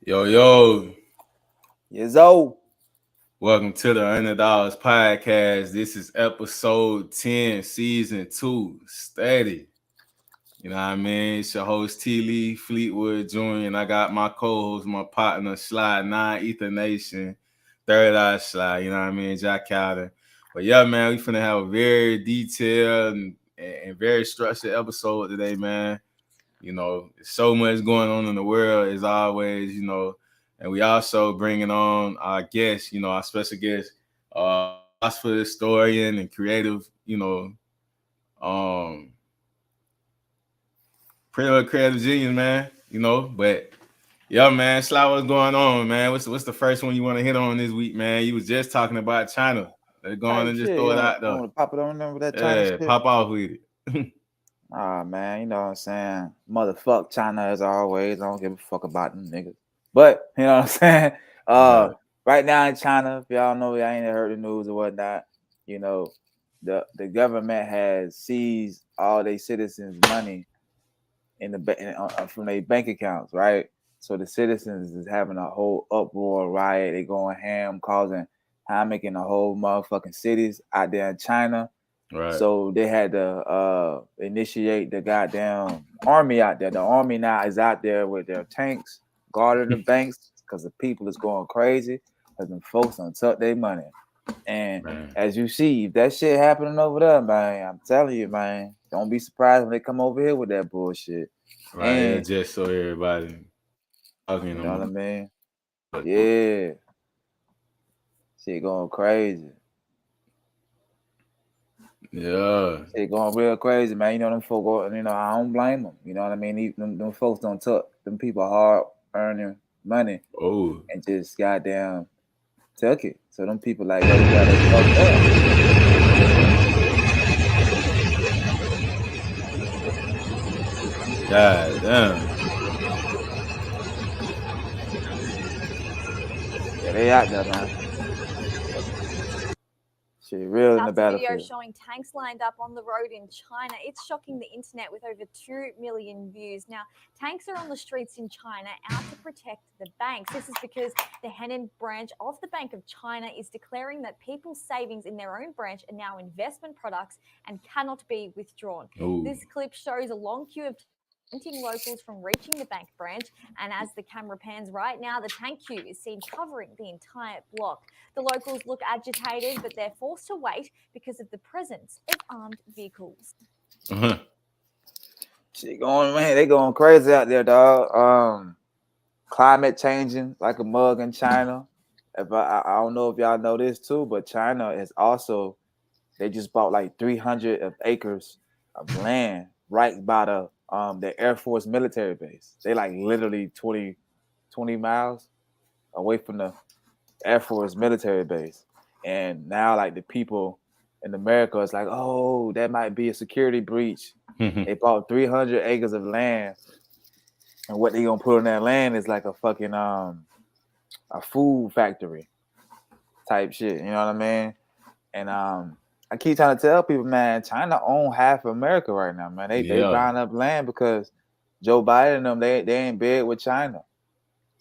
Yo, yo, Yizzo. welcome to the Underdogs Podcast. This is episode 10, season 2. Steady. You know what I mean? It's your host T. Lee Fleetwood Jr. And I got my co-host, my partner, Sly 9 Ether Nation, Third Eye Sly, you know what I mean? Jack Calder. But yeah, man, we finna have a very detailed and very structured episode today, man. You know, so much going on in the world as always, and we also bringing on our guest, our special guest, philosopher, historian, and creative, um, pretty much creative genius, man. But yeah, man, Sly, what's going on, man? What's the first one you want to hit on this week, man? You was just talking about China. Let's go on Type and just shit. throw You it know, out you there. want to pop it on them with that China Yeah, shit? pop off with it. Man, you know what I'm saying? Motherfuck China as always. I don't give a fuck about them niggas. But, you know what I'm saying? Right. Right now in China, if y'all know, y'all ain't heard the news or whatnot, you know, the government has seized all their citizens' money in from their bank accounts, right? So the citizens is having a whole uproar, riot. They going ham, causing havoc in the whole motherfucking cities out there in China. Right. So they had to initiate the goddamn army out there. The army now is out there with their tanks guarding the banks because the people is going crazy because them folks done took their money. And Man. as you see, if that shit happening over there, man, I'm telling you, man, don't be surprised when they come over here with that bullshit. Right. And It's just so everybody talking you know what I them. mean? Yeah. Shit going crazy. Yeah. Shit going real crazy, man. You know them folk go, I don't blame them. You know what I mean? Them folks don't took them people hard earning money Oh. and just goddamn took it. So them people like, yo, we got it fucked up. God damn. Yeah, they out there, man. Shit real in the That's a video battlefield. showing tanks lined up on the road in China. It's shocking the internet with over 2 million views. Now, tanks are on the streets in China out to protect the banks. This is because the Henan branch of the Bank of China is declaring that people's savings in their own branch are now investment products and cannot be withdrawn. Ooh. This clip shows a long queue of preventing locals from reaching the bank branch, and as the camera pans right now, the tank queue is seen covering the entire block. The locals look agitated, but they're forced to wait because of the presence of armed vehicles. Uh-huh. Shit going, man, they going crazy out there, dog. Climate changing like a mug in China. If I don't know if y'all know this too, but China is also, they just bought like 300 of acres of land right by the Air Force military base. They like literally 20 miles away from the Air Force military base. And now like the people in America is like, oh, that might be a security breach. They bought 300 acres of land, and what they gonna put on that land is like a fucking a food factory type shit. You know what I mean? And I keep trying to tell people, man, China own half of America right now, man. They Yeah. buying up land because Joe Biden and them, they ain't big with China.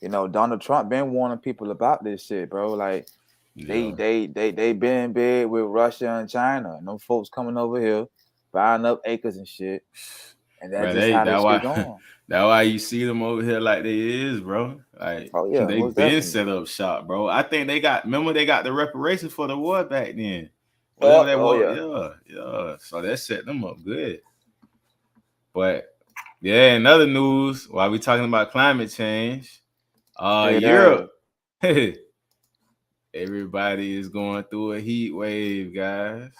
You know, Donald Trump been warning people about this shit, bro. Like Yeah. they been big with Russia and China. And them folks coming over here buying up acres and shit. And that's Bro, just how that this shit why going. that why you see them over here like they is, bro. Like Oh yeah, they most been definitely. set up shop, bro. I think remember they got the reparations for the war back then. Whatever Oh, that oh was, yeah. yeah. So that set them up good. But yeah, in other news, while we talking about climate change, Hey, Europe, everybody is going through a heat wave, guys.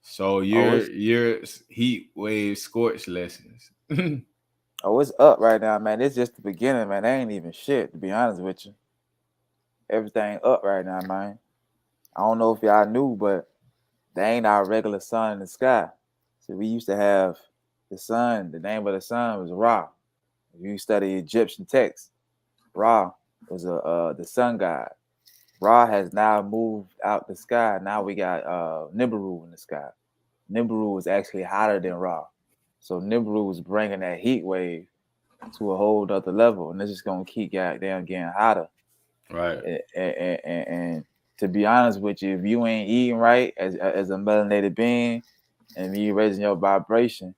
So Oh, your heat wave scorch lessons. it's up right now, man. It's just the beginning, man. They ain't even shit, to be honest with you. Everything up right now, man. I don't know if y'all knew, but they ain't our regular sun in the sky. So we used to have the sun. The name of the sun was Ra. If you study Egyptian texts, Ra was the sun god. Ra has now moved out the sky. Now we got Nibiru in the sky. Nibiru is actually hotter than Ra. So Nibiru is bringing that heat wave to a whole other level, and it's just gonna keep goddamn getting hotter. Right. And to be honest with you, if you ain't eating right as a melanated being, and you raising your vibration,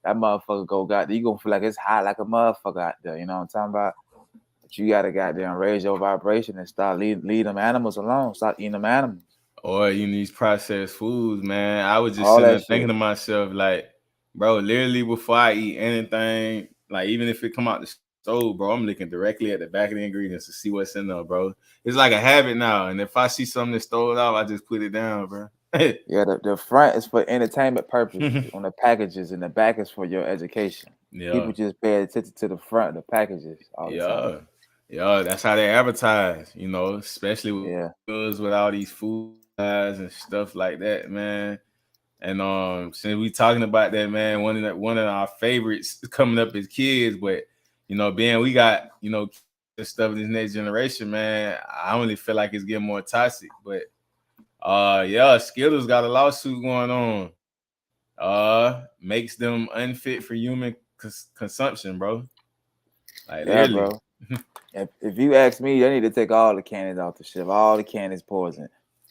that motherfucker you gonna feel like it's hot like a motherfucker out there. You know what I'm talking about? But you gotta goddamn raise your vibration and start lead them animals alone. Stop eating them animals. Or eating these processed foods, man. I was just All sitting that there thinking shit. to myself, like, bro, literally before I eat anything, like even if it come out the stove, bro, I'm looking directly at the back of the ingredients to see what's in there, bro. It's like a habit now. And if I see something that's stove off, I just put it down, bro. Yeah, the front is for entertainment purposes on the packages, and the back is for your education. Yeah. People just pay attention to the front of the packages all the time. Yeah, that's how they advertise, especially Yeah. with all these food ads and stuff like that, man. And since we talking about that, man, one of our favorites coming up as kids, but being we got the stuff of this next generation, man, I only feel like it's getting more toxic. But yeah, Skittles got a lawsuit going on. Makes them unfit for human consumption, bro. Like Yeah, literally. bro. If you ask me, they need to take all the candies off the shelf. All the candies poison.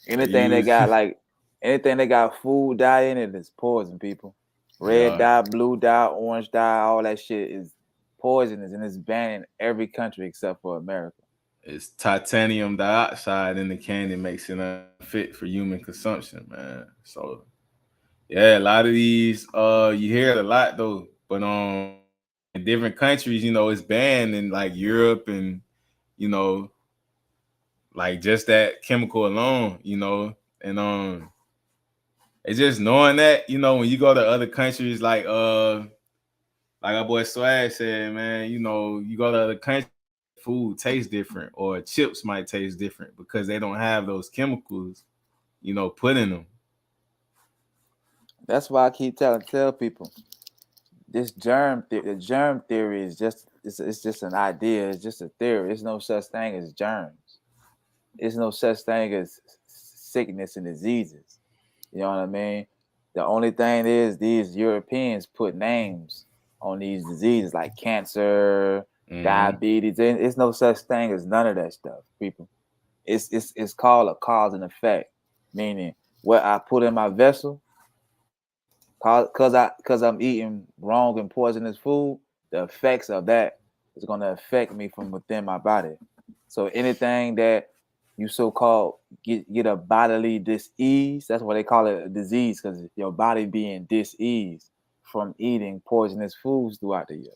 Anything they Use got anything they got food dye in it is poison, people. Red yeah, dye, blue dye, orange dye, all that shit is poisonous, and it's banned in every country except for America. it's titanium dioxide in the candy makes it unfit for human consumption, man. So yeah, a lot of these you hear it a lot though, but in different countries, it's banned in like Europe and you know like just that chemical alone, and it's just knowing that, when you go to other countries like our boy Swag said, man, you go to other countries, food tastes different or chips might taste different because they don't have those chemicals, put in them. That's why I keep tell people this the germ theory is it's just an idea. It's just a theory. There's no such thing as germs. There's no such thing as sickness and diseases. You know what I mean? The only thing is these Europeans put names on these diseases like cancer, Mm-hmm. diabetes. It's no such thing as none of that stuff, people. It's called a cause and effect, meaning what I put in my vessel, cause I'm eating wrong and poisonous food, the effects of that is gonna affect me from within my body. So anything that you so-called get a bodily dis-ease, that's why they call it a disease, because your body being dis-eased from eating poisonous foods throughout the year.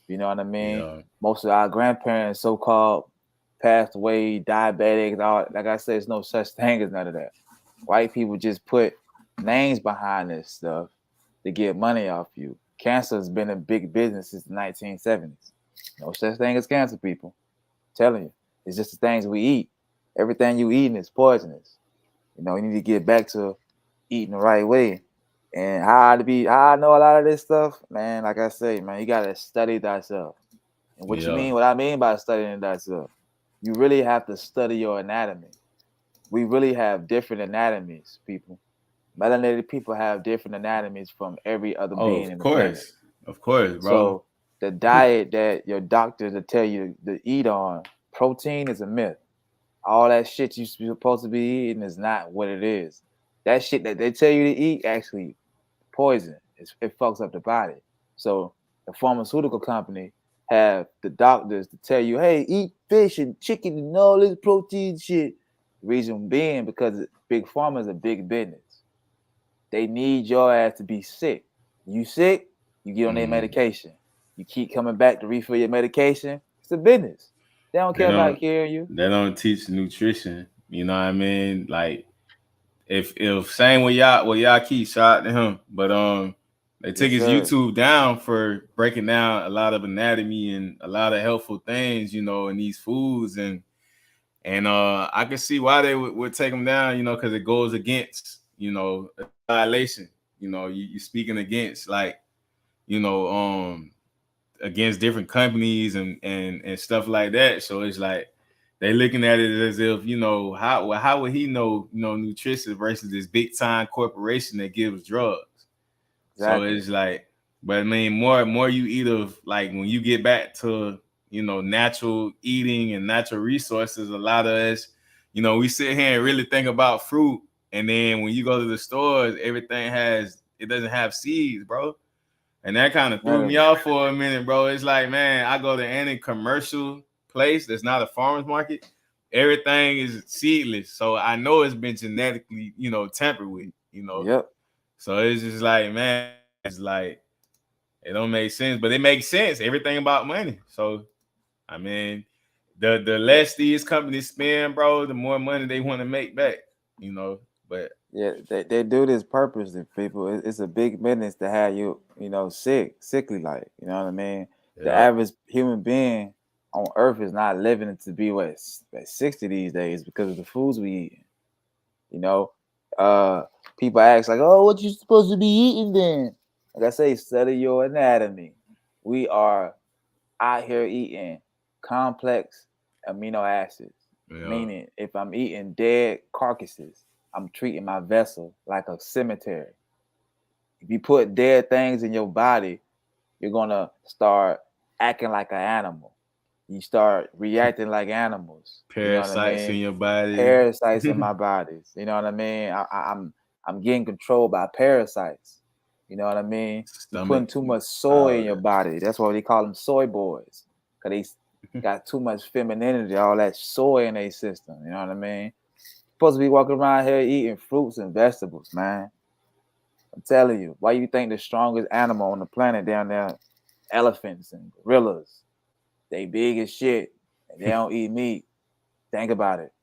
You know what I mean? Yeah. Most of our grandparents so-called passed away, diabetics, all like I said, there's no such thing as none of that. White people just put names behind this stuff to get money off you. Cancer has been a big business since the 1970s. No such thing as cancer, people. I'm telling you, it's just the things we eat. Everything you eating is poisonous. You need to get back to eating the right way. And how I know a lot of this stuff, man, like I say, man, you gotta study thyself. And Yeah. what I mean by studying thyself, you really have to study your anatomy. We really have different anatomies, people. Melanated people have different anatomies from every other Oh, being of in the planet. course. Of course, bro. So the diet that your doctors will tell you to eat on, protein is a myth. All that shit you're supposed to be eating is not what it is. That shit that they tell you to eat actually poison. It fucks up the body. So the pharmaceutical company have the doctors to tell you, hey, eat fish and chicken and all this protein shit. The reason being because big pharma is a big business. They need your ass to be sick. You sick, you get on their Mm. medication. You keep coming back to refill your medication. It's a business. They don't They care about don't curing you. they don't teach nutrition. You know what I mean? Like if same with y'all keep shout out to him, but they took Yes, his sir. YouTube down for breaking down a lot of anatomy and a lot of helpful things, in these foods and I can see why they would take him down, because it goes against, a violation. You speaking against like, you know, against different companies and stuff like that. So it's like they looking at it as if, how would he know, nutrition versus this big time corporation that gives drugs. So Exactly. it's like But I mean, more you eat of like when you get back to natural eating and natural resources. A lot of us, we sit here and really think about fruit, and then when you go to the stores, it doesn't have seeds, bro. And that kind of threw me off for a minute, bro. It's like, man, I go to any commercial place that's not a farmer's market, everything is seedless. So I know it's been genetically, tampered with, Yep. So it's just like, man, it's like, it don't make sense, but it makes sense. Everything about money. So, I mean, the less these companies spend, bro, the more money they want to make back, But yeah, they do this purposely, people. It's a big business to have you, sickly like, you know what I mean? The average human being on earth is not living to be at 60 these days because of the foods we eat. People ask like, oh, what you supposed to be eating then? Like I say, study your anatomy. We are out here eating complex amino acids. Meaning, if I'm eating dead carcasses, I'm treating my vessel like a cemetery. If you put dead things in your body, you're gonna start acting like an animal. You start reacting like animals. Parasites in your body. Parasites in my bodies. You know what I mean? I'm getting controlled by parasites. You know what I mean? You're putting too much soy in your body. That's why they call them soy boys. Because they got too much femininity, all that soy in their system. You know what I mean? Supposed to be walking around here eating fruits and vegetables, man. I'm telling you. Why you think the strongest animal on the planet down there, elephants and gorillas, they big as shit and they don't eat meat. Think about it.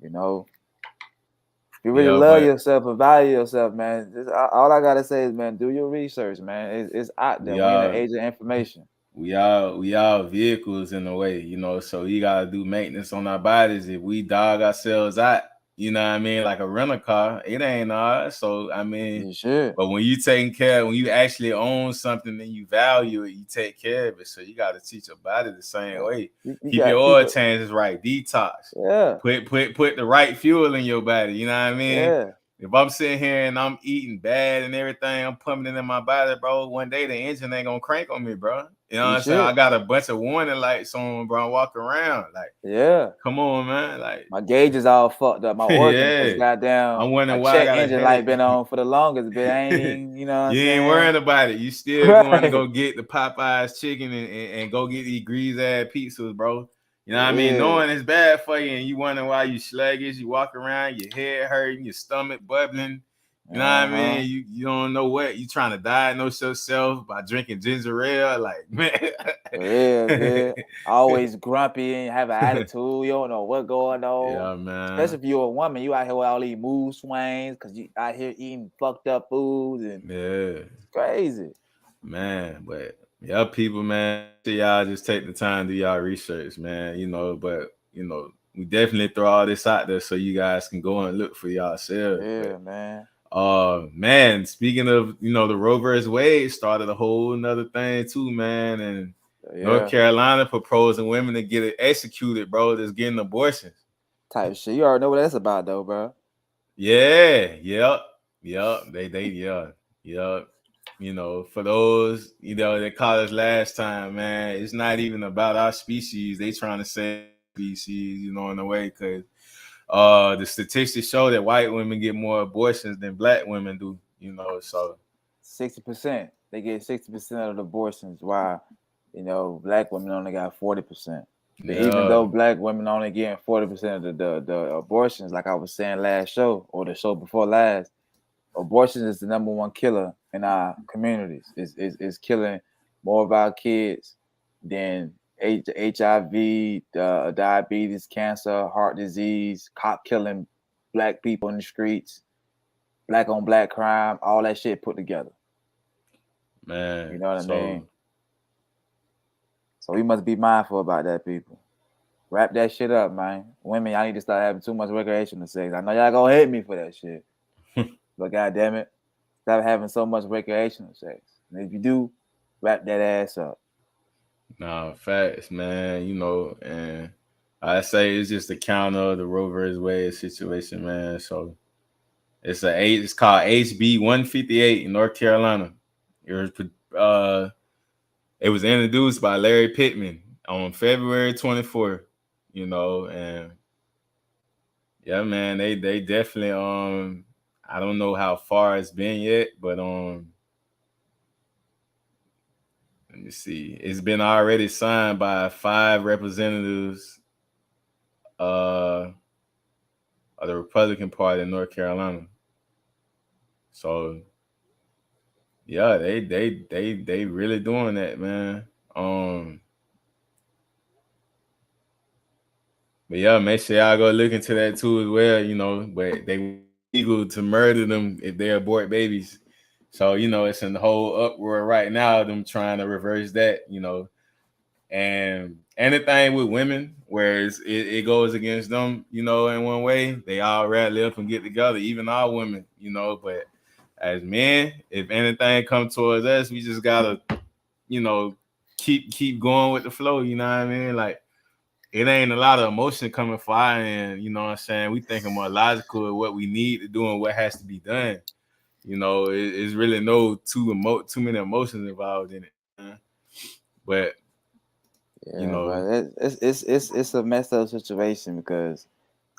If you really love yourself and value yourself, man, all I gotta say is, man, do your research, man. It's out there. We're in the age of information. We all vehicles in a way, so you gotta do maintenance on our bodies. If we dog ourselves out, you know what I mean, like a rental car, it ain't ours. So I mean, you should. But when you taking care, when you actually own something and you value it, you take care of it. So you gotta teach your body the same way. Keep your oil changes right, detox. Yeah. Put the right fuel in your body. You know what I mean? Yeah. If I'm sitting here and I'm eating bad and everything, I'm pumping it in my body, bro, one day the engine ain't gonna crank on me, bro. You know what I'm saying? I got a bunch of warning lights on, bro. I walk around like, come on, man. Like my gauge is all fucked up. My organs is goddamn. I'm wondering my why check engine light been on for the longest, but I ain't even, you know what I'm saying? Ain't worrying about it. You still going to go get the Popeyes chicken and go get these grease ass pizzas, bro. You know what I mean? Knowing it's bad for you and you wondering why you sluggish, you walk around, your head hurting, your stomach bubbling. You know what I mean? You don't know what you trying to diagnose yourself by drinking ginger ale, like man. Man. Always grumpy and have an attitude. You don't know what's going on. Yeah, man. Especially if you're a woman, you out here with all these mood swings because you out here eating fucked up foods and it's crazy. Man, but y'all people, man, y'all just take the time to do y'all research, man. But we definitely throw all this out there so you guys can go and look for yourselves. Yeah, man. Man, speaking of, the Roe vs. Wade started a whole nother thing too, man. And North Carolina proposing women to get it executed, bro, that's getting abortions. Type shit. You already know what that's about though, bro. Yeah. Yep. For those, that caught us last time, man, it's not even about our species. They trying to say species, in a way, because the statistics show that white women get more abortions than black women do, so 60%. They get 60% of the abortions, while black women only got 40%. But even though black women only getting 40% of the abortions, like I was saying last show or the show before last, abortion is the number one killer in our communities. It's killing more of our kids than HIV, diabetes, cancer, heart disease, cop killing black people in the streets, black on black crime, all that shit put together. Man, you know what I mean? So we must be mindful about that, people. Wrap that shit up, man. Women, y'all need to start having too much recreational sex. I know y'all gonna hate me for that shit. But goddamn it, stop having so much recreational sex. And if you do, wrap that ass up. Nah, facts, man. And I say it's just a counter the Roe vs. Wade situation, man. So it's called HB 158 in North Carolina. It was introduced by Larry Pittman on February 24th. You know, and yeah, man, they definitely I don't know how far it's been yet, but let me see. It's been already signed by 5 representatives of the Republican Party in North Carolina. So yeah, they really doing that, man. But yeah, make sure y'all go look into that too as well, you know. But they legal to murder them if they abort babies. So, you know, it's in the whole uproar right now, them trying to reverse that, you know. And anything with women, where it goes against them, you know, in one way, they all rally up and get together, even our women, you know. But as men, if anything comes towards us, we just gotta, you know, keep going with the flow, you know what I mean? Like, it ain't a lot of emotion coming for our end, you know what I'm saying? We thinking more logical of what we need to do and what has to be done. You know, it's really no too many emotions involved in it. But Yeah, you know, but it's a messed up situation because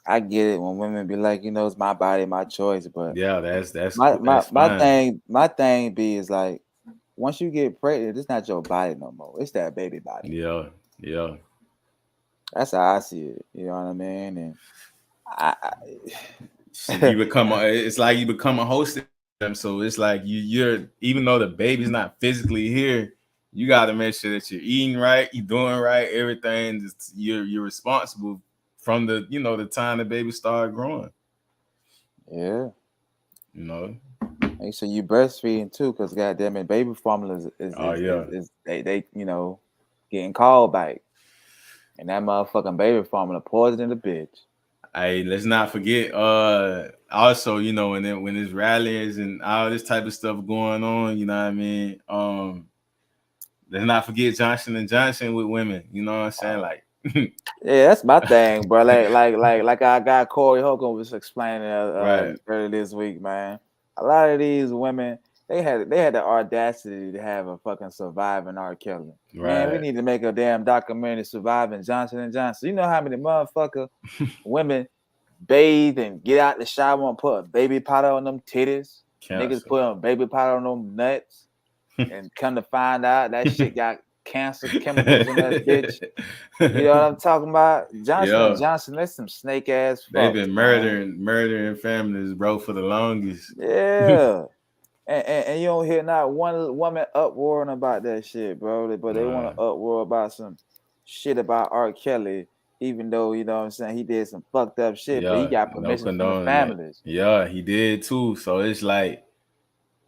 I get it when women be like, you know, it's my body, my choice. But yeah, that's my fine. thing be is like, once you get pregnant, it's not your body no more. It's that baby body. Yeah. That's how I see it. You know what I mean? And You become it's like you become a host of them. So it's like you're even though the baby's not physically here, you got to make sure that you're eating right, you're doing right, everything. You're responsible from the the time the baby started growing. yeah. You know. Make sure you breastfeeding too, because goddamn it, baby formulas Oh yeah. is they getting called back, and that motherfucking baby formula poison in the bitch. Hey, let's not forget. Also, you know, when there's rallies and all this type of stuff going on, you know what I mean. Let's not forget Johnson and Johnson with women. You know what I'm saying? Like, Yeah, that's my thing, bro. Like our guy Corey Hogan was explaining right. earlier this week, man. A lot of these women, they had the audacity to have a fucking surviving R. Kelly. Man, we Right. need to make a damn documentary surviving Johnson and Johnson. You know how many motherfucker women bathe and get out the shower and put a baby powder on them titties. Niggas Cancer. put a baby powder on them nuts, and come to find out that shit got cancer chemicals in that bitch. You know what I'm talking about? Johnson and Yeah. Johnson, that's some snake ass They've fucks, been man. murdering families, bro, for the longest. Yeah. And you don't hear not one woman uproaring about that shit, bro. But they want to uproar about some shit about R. Kelly, even though, you know what I'm saying, he did some fucked up shit, but he Yeah, got no permission from the condoning that. families. Yeah, he did too. So it's like,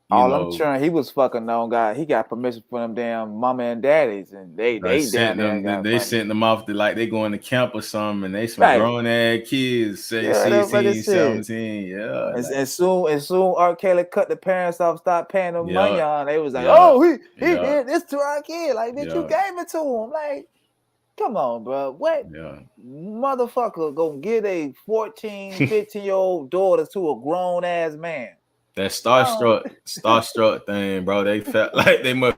you All I'm know, sure he was fucking on God. He got permission from them damn mama and daddies, and they down there got they money. sent them off to like they going to camp or something, and they some Right. grown ass kids, say Yeah, that fucking 16, shit. 17. Yeah, And, like and soon R. Kelly cut the parents off, stopped paying them money yeah, on. They was like, yeah, oh, he yeah, did this to our kid. Like, bitch, you yeah, gave it to him. Like, come on, bro. What yeah. motherfucker gonna give a 14, 15-year-old daughter to a grown ass man? That Oh, starstruck thing, bro. They felt like they must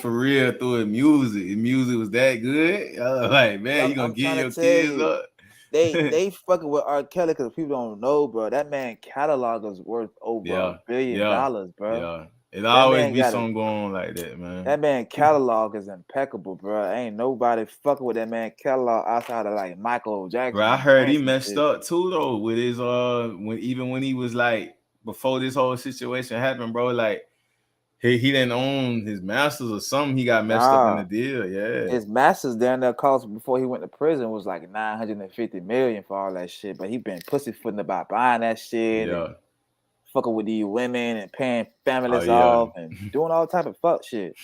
for real through his music. His music was that good. Like, man, you gonna I'm give trying to your tell kids you. up? They fucking with R. Kelly because people don't know, bro. That man catalog is worth over Yeah, $1 billion, yeah, bro. yeah. It That always man be got a something going on like that, man. That man catalog is impeccable, bro. Ain't nobody fucking with that man catalog outside of like Michael Bro, Jackson I and heard he Prince and messed shit. up too though with his when he was like before this whole situation happened, bro. Like he didn't own his masters or something. He got messed up in the Nah, deal. Yeah, his masters down there cost before he went to prison was like 950 million for all that shit. But he been pussyfooting about buying that shit and yeah. fucking with these women and paying Oh families yeah, off and doing all type of fuck shit.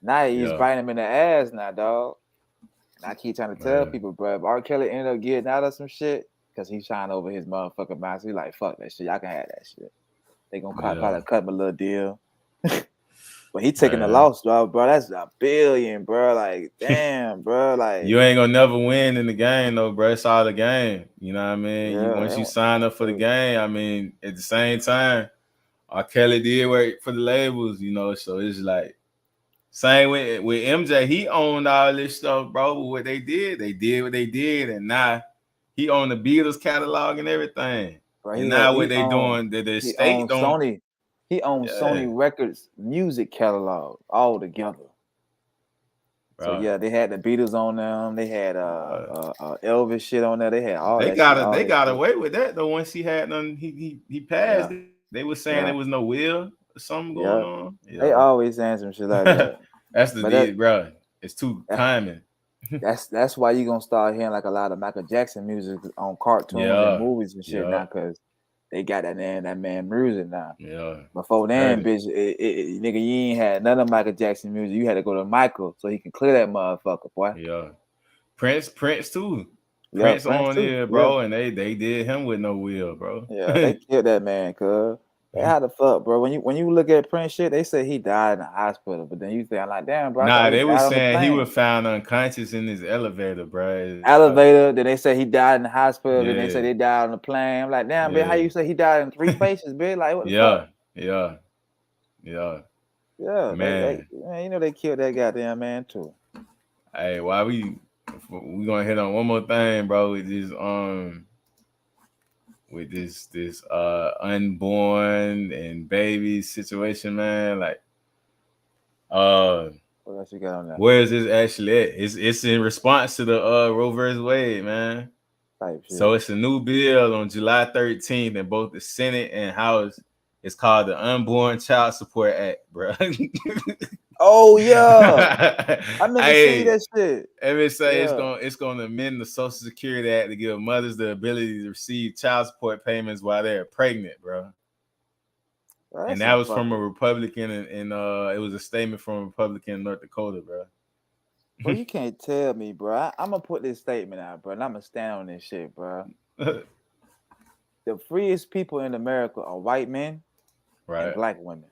Now he's yeah, biting him in the ass now, dog. And I keep trying to tell man. people, bro, if R. Kelly ended up getting out of some shit, because he's trying over his motherfucking master, he like, fuck that shit. Y'all can have that shit. They gonna Yeah, probably cut him a little deal. But he taking the man. loss, bro. That's $1 billion, bro. Like, damn, bro. Like, You ain't gonna never win in the game though, bro. It's all the game. You know what I mean? yeah, Once you sign up for the game, I mean, at the same time, R. Kelly did work for the labels, you know, so it's like same with MJ. He owned all this stuff, bro. But what they did what they did, and now he owned the Beatles catalog and everything. Bro, And now what he they owned doing, the he state owned don't. Sony. He owned Sony Yeah, Records music catalog all together. So bro. yeah, they had the Beatles on them. They had Elvis shit on there. They had all They that shit. got All they that got shit. away with that though. Once he had none, he passed Yeah, it. They was saying yeah, there was no will or something going yeah. on. They Yeah, always saying some shit like that. that's the But deal, bro. It's too that common. that's why you gonna start hearing like a lot of Michael Jackson music on cartoons and Yeah, movies and shit yeah, now, cause they got that man music now. yeah. Before Heard then, it. bitch, nigga, you ain't had none of Michael Jackson music. You had to go to Michael so he can clear that motherfucker, boy. Yeah. Prince too. Yeah, Prince Prince on too. there, Yeah, bro, and they did him with no will, bro. yeah, they killed that man, cuz. How the fuck, bro? When you look at Prince shit, they say he died in the hospital, but then you think I'm like, damn, bro, I Nah, thought he they was died on the saying he plane. was found unconscious in his elevator, bro. Elevator, then they say he died in the hospital, then they say Yeah, they died on the plane. I'm like, damn, bitch, how yeah, you say he died in 3 places, bitch? Like, what the fuck? yeah, yeah, yeah. Yeah, Man, man, you know they killed that goddamn man too. hey, why we gonna hit on one more thing, bro? With this unborn and baby situation, man. Like, What else you got on that where is this actually at? It's in response to the Roe vs. Wade, man. type So shit? it's a new bill on July 13th in both the Senate and House. It's called the Unborn Child Support Act, bro. Oh yeah, I meant to see Hey, that shit. let me say Yeah, it's gonna amend the Social Security Act to give mothers the ability to receive child support payments while they're pregnant, bro. bro, And that's that some was from a fucking. Republican, and it was a statement from a Republican in North Dakota, bro. Bro, you can't tell me, bro. I'm gonna put this statement out, bro, and I'm gonna stand on this shit, bro. The freest people in America are white men and Right. black women.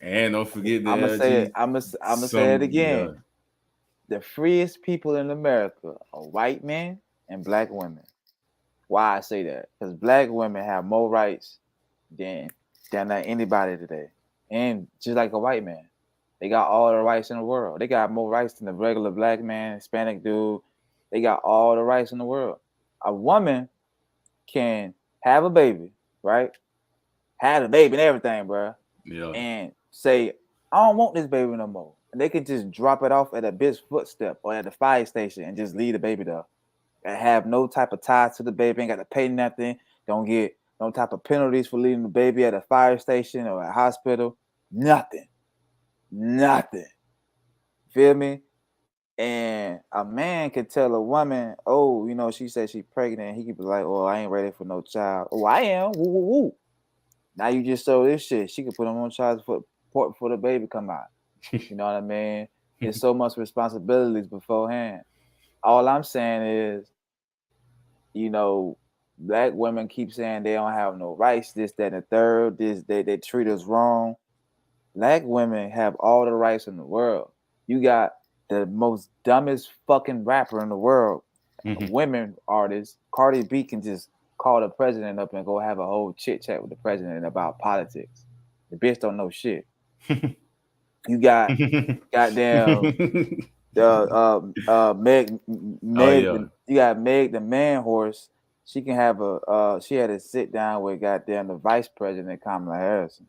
And don't forget the I'm gonna say it. LG. I'm gonna say it Yeah. again. The freest people in America are white men and black women. Why I say that? Because black women have more rights than anybody today, and just like a white man, they got all the rights in the world. They got more rights than the regular black man, Hispanic dude. They got all the rights in the world. A woman can have a baby, right? Have a baby and everything, bro, Yeah. and say, I don't want this baby no more. And they can just drop it off at a bitch footstep or at the fire station and just leave the baby there. And have no type of tie to the baby, ain't got to pay nothing, don't get no type of penalties for leaving the baby at a fire station or a hospital. Nothing. Nothing. Feel me? And a man could tell a woman, oh, you know, she said she's pregnant. He could be like, oh, I ain't ready for no child. Oh, I am. Woo, woo, woo. Now you just show this shit. She could put him on child support before the baby come out. You know what I mean? It's so much responsibilities beforehand. All I'm saying is, you know, black women keep saying they don't have no rights, this, that, and the third. They treat us wrong. Black women have all the rights in the world. You got the most dumbest fucking rapper in the world, women artist. Cardi B can just call the president up and go have a whole chit chat with the president about politics. The bitch don't know shit. You got goddamn Oh Meg yeah. you got Meg the man horse. She can have she had to sit down with goddamn the vice president Kamala Harris.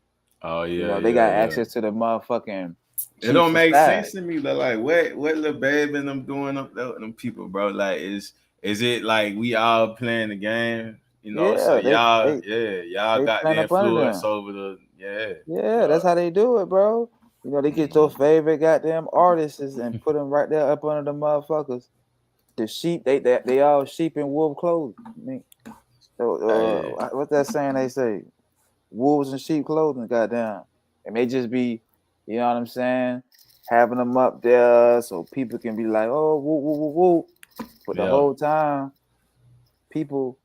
Oh You yeah, know, they yeah, got yeah. access to the motherfucking It chiefs don't of make staff. sense to me. But like, what Lil Babe and them doing up there with them people, bro? Like, is it like we all playing the game? You know, so Yeah, y'all they got the playing up under influence them. over the Yeah, yeah. that's how they do it, bro. You know, they get your favorite goddamn artists and put them right there up under the motherfuckers. The sheep, they all sheep in wolf clothing. I mean, Hey, what's that saying they say? Wolves in sheep clothing, goddamn. And they just be, you know what I'm saying, having them up there so people can be like, oh, woo, woo, woo, woo. But the yeah, whole time, people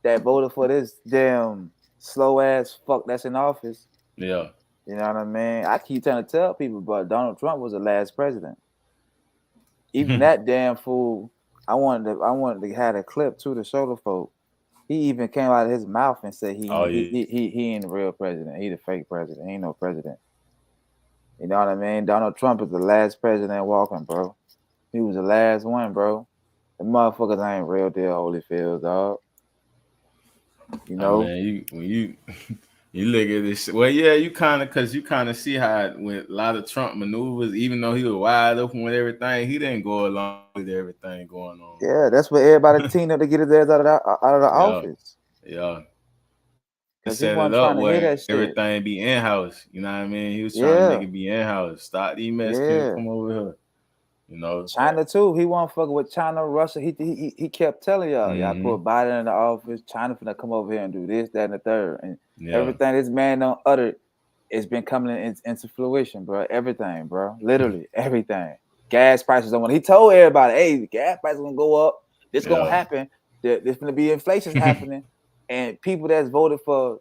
that voted for this damn slow ass fuck that's in office, yeah. you know what I mean? I keep trying to tell people, but Donald Trump was the last president. Even that damn fool, I wanted to have a clip too to show the folk. He even came out of his mouth and said Oh yeah. he ain't the real president. He the fake president. He ain't no president. You know what I mean? Donald Trump is the last president walking, bro. He was the last one, bro. The motherfuckers ain't real deal Holyfield, dog. You I know? mean, when you you look at this, well, yeah, you kind of see how it, with a lot of Trump maneuvers, even though he was wide open with everything, he didn't go along with everything going on. Yeah, that's what everybody teamed up to get his ass out of the Yeah, office. yeah. And Cause he set it wasn't up trying to hear where that shit. everything be in house. You know what I mean? He was trying to make Yeah, it be in house. Stop these Mexicans, yeah. come over here. You know, but China too. He wasn't fucking with China, Russia. He kept telling y'all mm-hmm. put Biden in the office. China finna come over here and do this, that, and the third. And Yeah. everything this man done uttered it's been coming into fruition, bro. Everything, bro. Literally everything. Gas prices on. He told everybody, "Hey, gas prices gonna go up. This gonna Yeah. happen. There's gonna be inflation's happening." And people that's voted for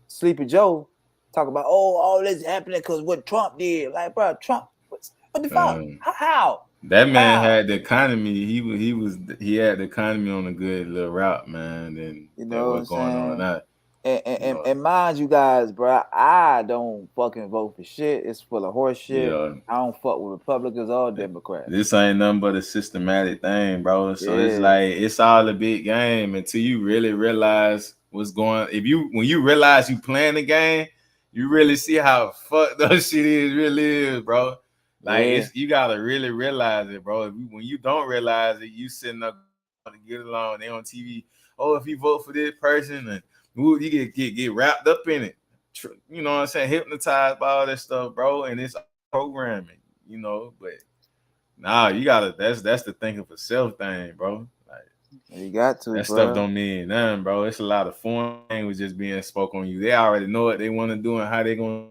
Sleepy Joe talk about, "Oh, all this happening because what Trump did." Like, bro, Trump. What the fuck? How? That man How? had the economy. He had the economy on a good little route, man. And You that know what I'm what's going on saying? now. You know, And mind you guys, bro, I don't fucking vote for shit. It's full of horse shit. yeah. I don't fuck with Republicans or Democrats. This ain't nothing but a systematic thing, bro. So it's Yeah, like it's all a big game until you really realize what's going. When you realize you playing the game, you really see how fucked up shit really is, bro. Like yeah, you gotta really realize it, bro. When you don't realize it, you sitting up to get along. They on TV. Oh, if you vote for this person, and ooh, you get wrapped up in it. You know what I'm saying? Hypnotized by all that stuff, bro. And it's programming, you know. But nah, you gotta. That's the thinking for self thing, bro. Like you got to, that stuff bro. don't mean nothing, bro. It's a lot of foreign language just being spoke on you. They already know what they want to do and how they gonna.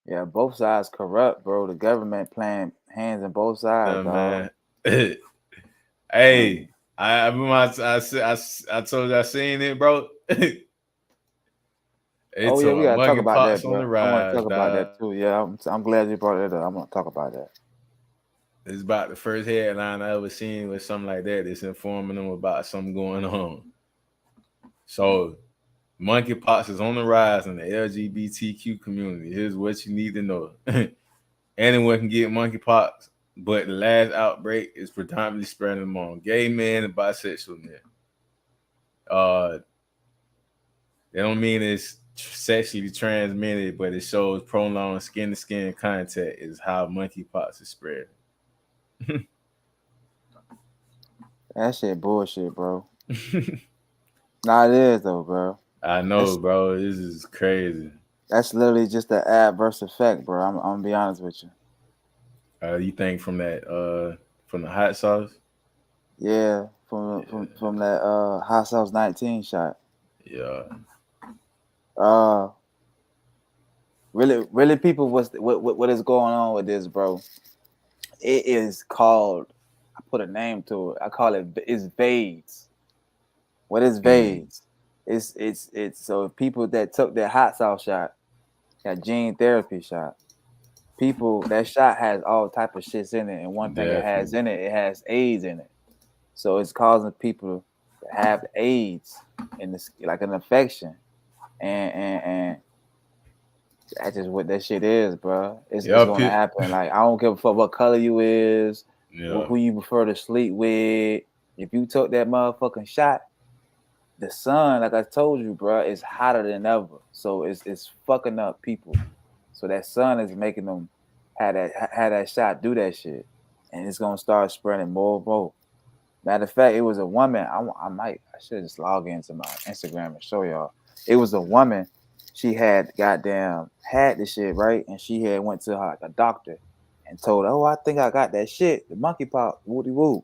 Yeah, both sides corrupt, bro. The government playing hands in both sides, dog. Man. Hey, I remember I told you I seen it, bro. They Oh yeah, told we my gotta talk about that, monkeypox on the bro. I want to rise, talk about dog. that too. Yeah, I'm glad you brought that up. I'm gonna talk about that. It's about the first headline I ever seen with something like that. It's informing them about something going on. So monkeypox is on the rise in the LGBTQ community. Here's what you need to know. Anyone can get monkeypox, but the last outbreak is predominantly spreading among gay men and bisexual men. Uh, they don't mean it's sexually transmitted, but it shows prolonged skin-to-skin contact is how monkeypox is spread. That shit bullshit, bro. Nah, it is though, bro. I know, bro. This is crazy. That's literally just the adverse effect, bro. I'm gonna be honest with you. You think from the hot sauce? Yeah, from that Hot Sauce 19 shot. Yeah. Really, people, what is going on with this, bro? It is called. I put a name to it. I call it's VADES. What is VADES? It's so people that took that hot sauce shot, that gene therapy shot. People that shot has all type of shits in it, and one thing it has Definitely. in it, it has AIDS in it. So it's causing people to have AIDS in this like an infection, and that's just what that shit is, bro. It's Yeah, gonna happen. Like I don't give a fuck what color you is, yeah. who you prefer to sleep with. If you took that motherfucking shot, the sun, like I told you, bro, is hotter than ever. So it's fucking up people. So that sun is making them have that shot do that shit, and it's gonna start spreading more and more. Matter of fact, it was a woman. I should just log into my Instagram and show y'all. It was a woman. She had had the shit right, and she had went to like a doctor and told, "Oh, I think I got that shit, the monkeypox, woody woo."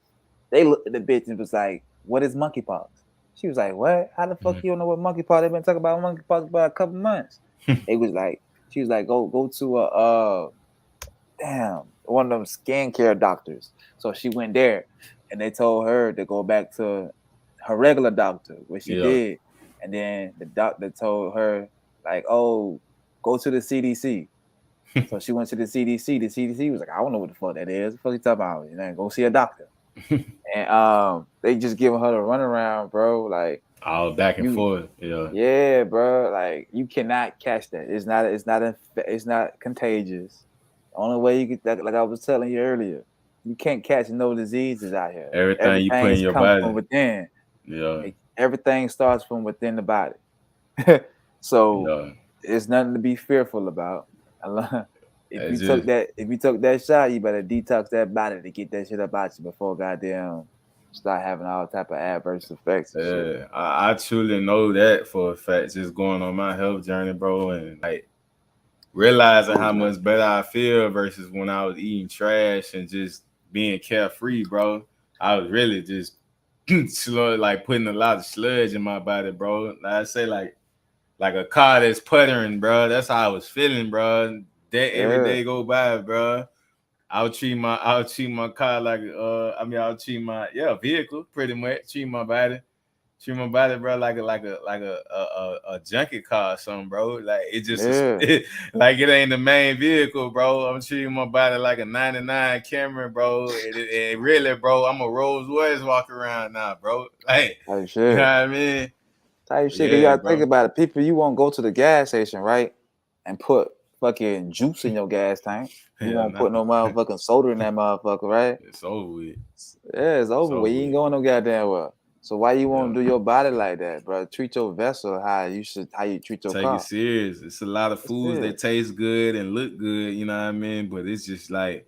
They looked at the bitch and was like, "What is monkeypox?" She was like, "What? How the fuck you don't know what monkeypox? They've been talking about monkeypox for a couple months." It was like she was like, "Go to a one of them skincare doctors." So she went there, and they told her to go back to her regular doctor, which she Yeah. did. And then the doctor told her, like, "Oh, go to the CDC." So she went to the CDC. The CDC was like, "I don't know what the fuck that is. What the fuck you talking about? You know, go see a doctor." and they just giving her the runaround, bro. Like All back and you, forth. Yeah. yeah, bro. Like you cannot catch that. It's not contagious. The only way you can, like I was telling you earlier, you can't catch no diseases out here. Everything you put in Everything's your come from body. within. Yeah. Everything starts from within the body. So Yeah. it's nothing to be fearful about. If It's you took just that shot, you better detox that body to get that shit up out you before goddamn start having all type of adverse effects and shit. yeah. I truly know that for a fact, just going on my health journey, bro, and like realizing how much better I feel versus when I was eating trash and just being carefree, bro. I was really just slow, like putting a lot of sludge in my body, bro. Like I say, like a car that's puttering, bro. That's how I was feeling, bro. That every Yeah, day go by, bro. I'll treat my car like I'll treat my vehicle pretty much. Treat my body, bro, like a junkie car or something, bro. Like it just yeah. like it ain't the main vehicle, bro. I'm treating my body like a '99 Camry, bro. It really, bro. I'm a Rolls Royce walk around now, bro. Like Type you know shit. what I mean? Type But shit. Cause you yeah, gotta think bro. about it. People, you won't go to the gas station, right? And put fucking juice in your gas tank. You Hell won't nah. put no motherfucking soda in that motherfucker, right? It's over with. Yeah, it's It's over over with. You ain't with. going no goddamn well. So why you want Yeah. to do your body like that, bro? Treat your vessel how you treat your Take it car. serious. It's a lot of That's foods it. that taste good and look good, you know what I mean? But it's just like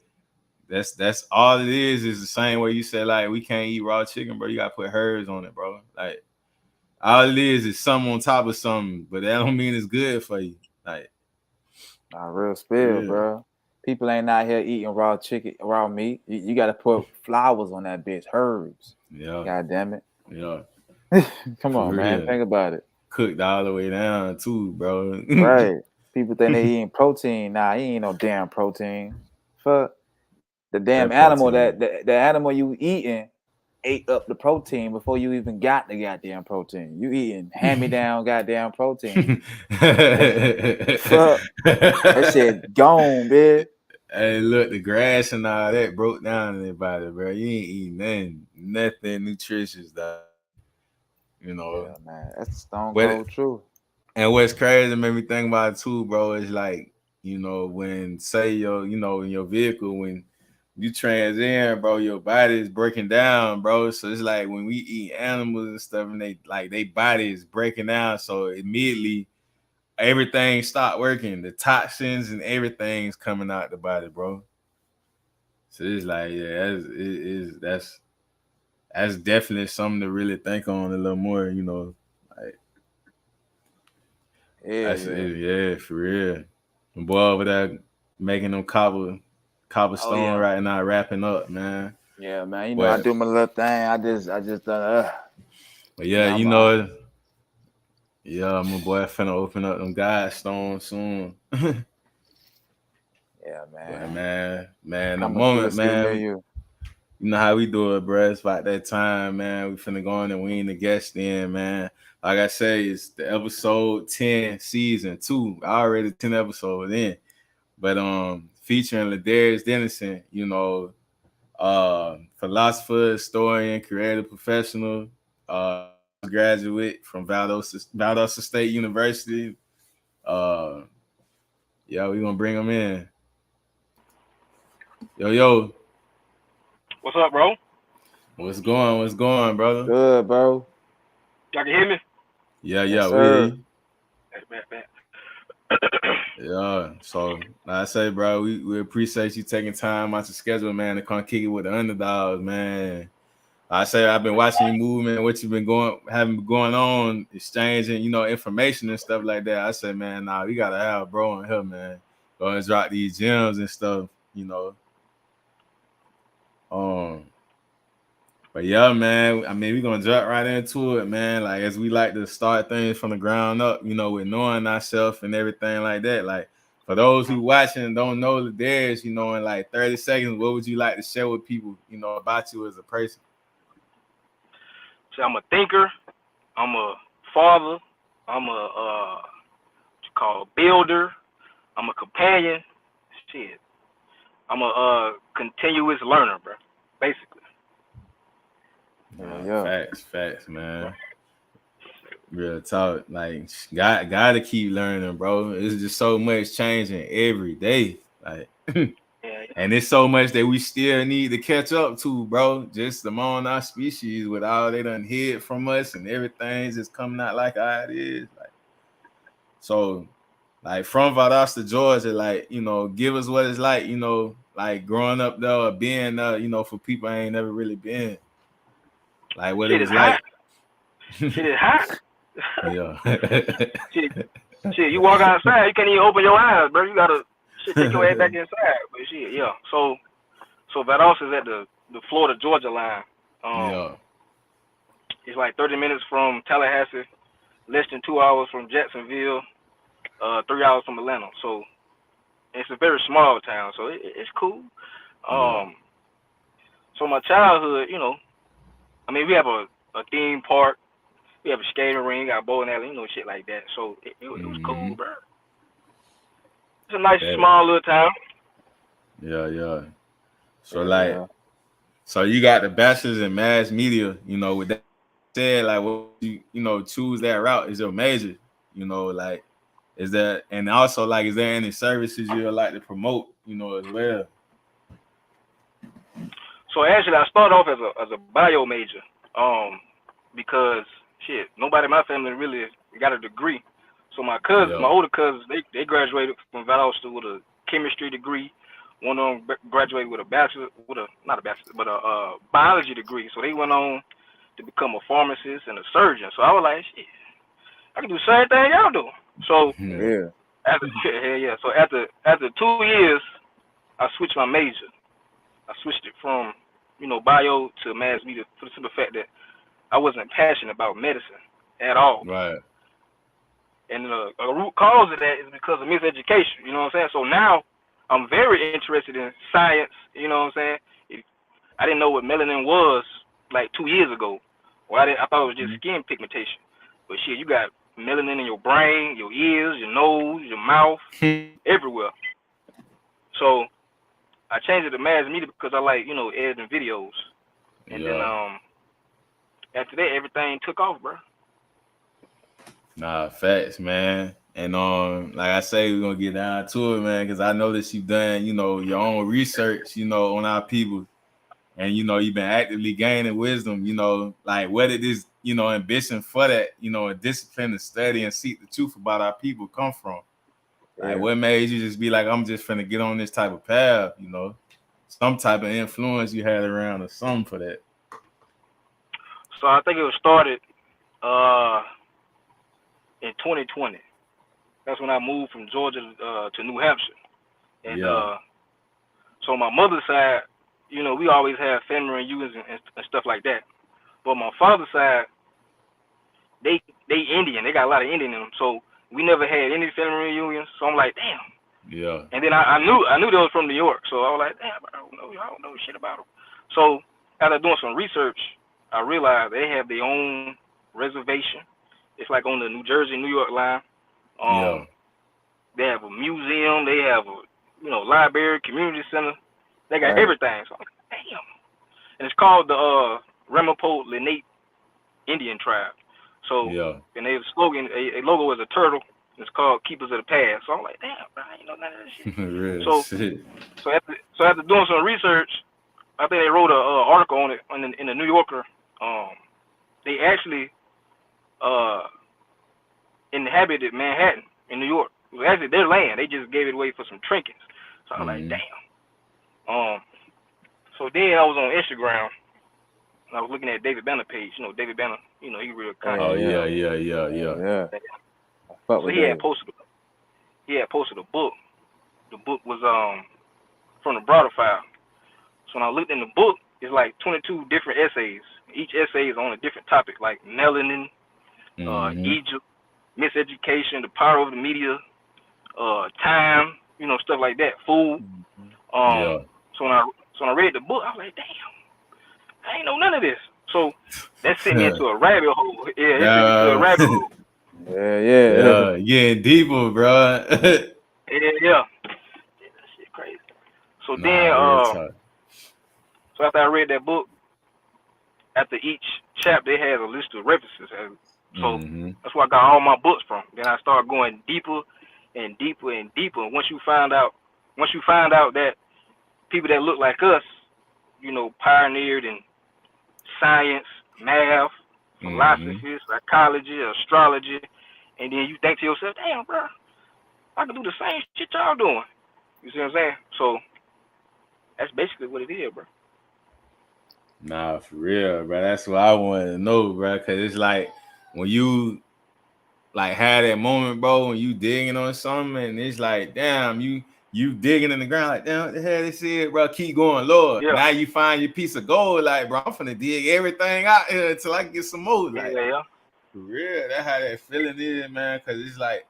that's all it is the same way you say like we can't eat raw chicken, bro. You gotta put herbs on it, bro. Like all it is something on top of something, but that don't mean it's good for you. Like Nah, real for spill, real. bro. People ain't out here eating raw chicken, raw meat. You got to put flowers on that bitch, herbs. Yeah, God damn it. yeah. Come For on, man. real. Think about it. Cooked all the way down too, bro. Right. People think they eating protein. Nah, he ain't no damn protein. Fuck. The damn That animal protein. the animal you eating ate up the protein before you even got the goddamn protein. You eating hand me down goddamn protein. Fuck. That shit gone, bitch. Hey, look, the grass and all that broke down in their body, bro. You ain't eating nothing nutritious, dog. You know. Yeah, man. That's stone But cold truth. and what's crazy made me think about it too, bro, is like, when say in your vehicle, when you trans in, bro, your body is breaking down, bro. So it's like when we eat animals and stuff and they body is breaking down. So immediately everything stop working. The toxins and everything's coming out the body, bro. So it's like, yeah, that's definitely something to really think on a little more, Like Yeah, that's yeah. it, yeah, for real. The boy over there making them Oh cobblestone yeah. right now, wrapping up, man. Yeah, man. You know, I But do my little thing. I just done but you yeah, know, you know, yeah, my boy finna open up them guidestones soon. yeah, But man. man, the Coming to a moment, city near man, you. you know how we do it, bro. It's about that time, man. We finna go in and we ain't the guest in, man. Like I say, it's the episode 10, season 2. Already 10 episodes in. But featuring LaDarius Dennison, philosopher, historian, creative professional, graduate from Valdosta State University. Uh, yeah, we gonna bring him in. Yo, What's up, bro? what's going? What's going, brother? Good, bro. Y'all can hear me? Yes, Yeah, we hear sir. you. Bet. Yeah. So like I say, bro, we appreciate you taking time out your schedule, man, to come kick it with the underdogs, man. I say I've been watching your movement, what you've been going on, exchanging, information and stuff like that. I say, man, nah, we gotta have bro in here, man. Go and drop these gems and stuff. Um, but yeah, man. I mean, we're gonna drop right into it, man. Like as we like to start things from the ground up, with knowing ourselves and everything like that. Like for those who watching and don't know the Darius, in like 30 seconds, what would you like to share with people, about you as a person? So I'm a thinker. I'm a father. I'm a what you call builder. I'm a companion. Shit. I'm a continuous learner, bro. Basically. Facts, man. Real talk. Like, gotta keep learning, bro. It's just so much changing every day. Like, and it's so much that we still need to catch up to, bro. Just among our species, with all they done hid from us and everything's just coming out like how it is. Like, so, like from Valdosta, Georgia, like, you know, give us what it's like, you know, like growing up there or being you know, for people I ain't never really been. Like what it was like. Shit is hot. Yeah. shit, you walk outside, you can't even open your eyes, bro. You gotta take your head back inside. But shit, yeah. So Valdosta is at the Florida Georgia line. Yeah. It's like 30 minutes from Tallahassee, less than 2 hours from Jacksonville, 3 hours from Atlanta. So it's a very small town. So it's cool. So my childhood, you know, I mean, we have a theme park. We have a skating ring, got a bowling alley, you know, shit like that. So it was cool, bro. It's a nice, small little town. Yeah. So, so you got the bachelor's in mass media, you know, with that said, like, what you know, choose that route is your major, you know, like, is that, and also, like, is there any services you would like to promote, you know, as well? So actually, I started off as a bio major, because shit, nobody in my family really got a degree. So my cousins, my older cousins, they graduated from Valdosta with a chemistry degree. One of them graduated with a biology degree. So they went on to become a pharmacist and a surgeon. So I was like, shit, I can do the same thing y'all do. So So after 2 years, I switched my major. I switched it from, you know, bio to mass media for the simple fact that I wasn't passionate about medicine at all. Right. And the root cause of that is because of miseducation. You know what I'm saying? So now I'm very interested in science. You know what I'm saying? I didn't know what melanin was like 2 years ago. Well, I thought it was just skin pigmentation. But shit, you got melanin in your brain, your ears, your nose, your mouth, everywhere. So I changed it to mass media because I like, you know, editing videos. And then after that, everything took off, bro. Nah, facts, man. And like I say, we're gonna get down to it, man, because I know that you've done, you know, your own research, you know, on our people, and you know, you've been actively gaining wisdom. You know, like where did this, you know, ambition for that, you know, a discipline to study and seek the truth about our people come from? Like, what made you just be like, I'm just finna get on this type of path, you know? Some type of influence you had around or something for that. So I think it was started in 2020. That's when I moved from Georgia to New Hampshire. And so my mother's side, you know, we always have family reunions and stuff like that. But my father's side, they Indian. They got a lot of Indian in them. So we never had any family reunions. So I'm like, damn. Yeah. And then I knew they was from New York. So I was like, damn, I don't know shit about them. So after doing some research, I realized they have their own reservation. It's like on the New Jersey, New York line. They have a museum. They have a, you know, library, community center. They got everything. So I'm like, damn. And it's called the Ramapo Lenape Indian Tribe. So and their slogan, a logo is a turtle. It's called Keepers of the Past. So I'm like, damn, bro, I ain't know none of this shit. Real shit. So after doing some research, I think they wrote an article on it in the New Yorker. They actually inhabited Manhattan in New York. It was actually their land. They just gave it away for some trinkets. So I was like, damn. So then I was on Instagram and I was looking at David Banner page. You know, David Banner, you know, he real kind. Oh yeah. So he had posted a book. The book was from the Broader File. So when I looked in the book, it's like 22 different essays. Each essay is on a different topic, like melanin, Egypt, miseducation, the power of the media, time, you know, stuff like that, food. So when I read the book, I was like, damn, I ain't know none of this. So that sent me into a rabbit hole. Yeah, it sent me into a rabbit hole. Yeah, getting deeper, bro. Yeah. That shit crazy. So then, so after I read that book, after each chapter, it has a list of references. And so that's where I got all my books from. Then I started going deeper and deeper and deeper. And once you find out that people that look like us, you know, pioneered in science, math, philosophy, psychology, astrology, and then you think to yourself, damn, bro, I can do the same shit y'all doing. You see what I'm saying? So that's basically what it is, bro. Nah, for real, bro. That's what I wanted to know, bro. Cause it's like when you like had that moment, bro, when you digging on something, and it's like, damn, you digging in the ground, like, damn, what the hell this is, bro? Keep going, Lord. Yeah. Now you find your piece of gold, like, bro, I'm finna dig everything out here until I can get some more. Like, Yeah. For real, that's how that feeling is, man. Cause it's like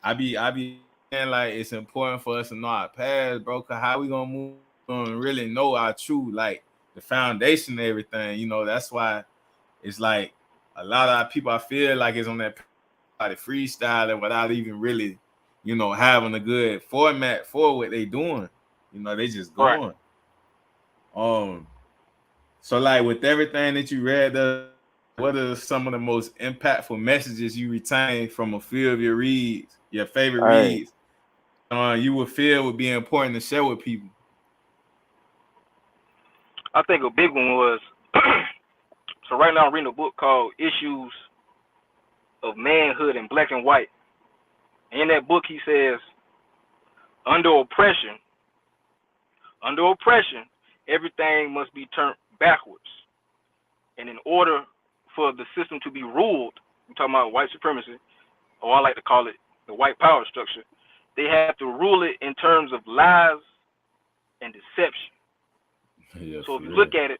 I be saying like it's important for us to know our past, bro. Cause how we gonna move on and really know our true, like the foundation of everything. You know, that's why it's like a lot of our people, I feel like it's on that like freestyling without even really, you know, having a good format for what they doing. You know, they just going. Right. So like with everything that you read, what are some of the most impactful messages you retain from a few of your reads, your favorite reads, you would feel would be important to share with people? I think a big one was, so right now I'm reading a book called Issues of Manhood in Black and White. In that book he says, under oppression, everything must be turned backwards. And in order for the system to be ruled, I'm talking about white supremacy, or I like to call it the white power structure, they have to rule it in terms of lies and deception. Yeah, so if you look at it,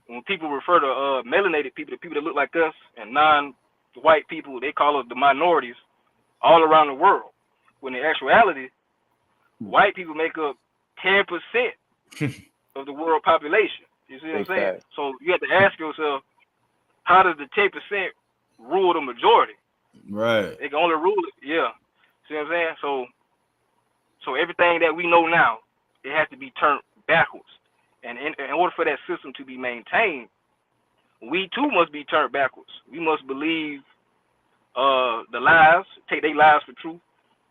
when people refer to melanated people, the people that look like us, and non-white people, they call us the minorities all around the world. When in actuality, white people make up 10% of the world population. You see what I'm saying? So you have to ask yourself, how does the 10% rule the majority? Right. They can only rule it. Yeah. See what I'm saying? So everything that we know now, it has to be turned backwards. And in order for that system to be maintained, we too must be turned backwards. We must believe the lies, take their lies for truth,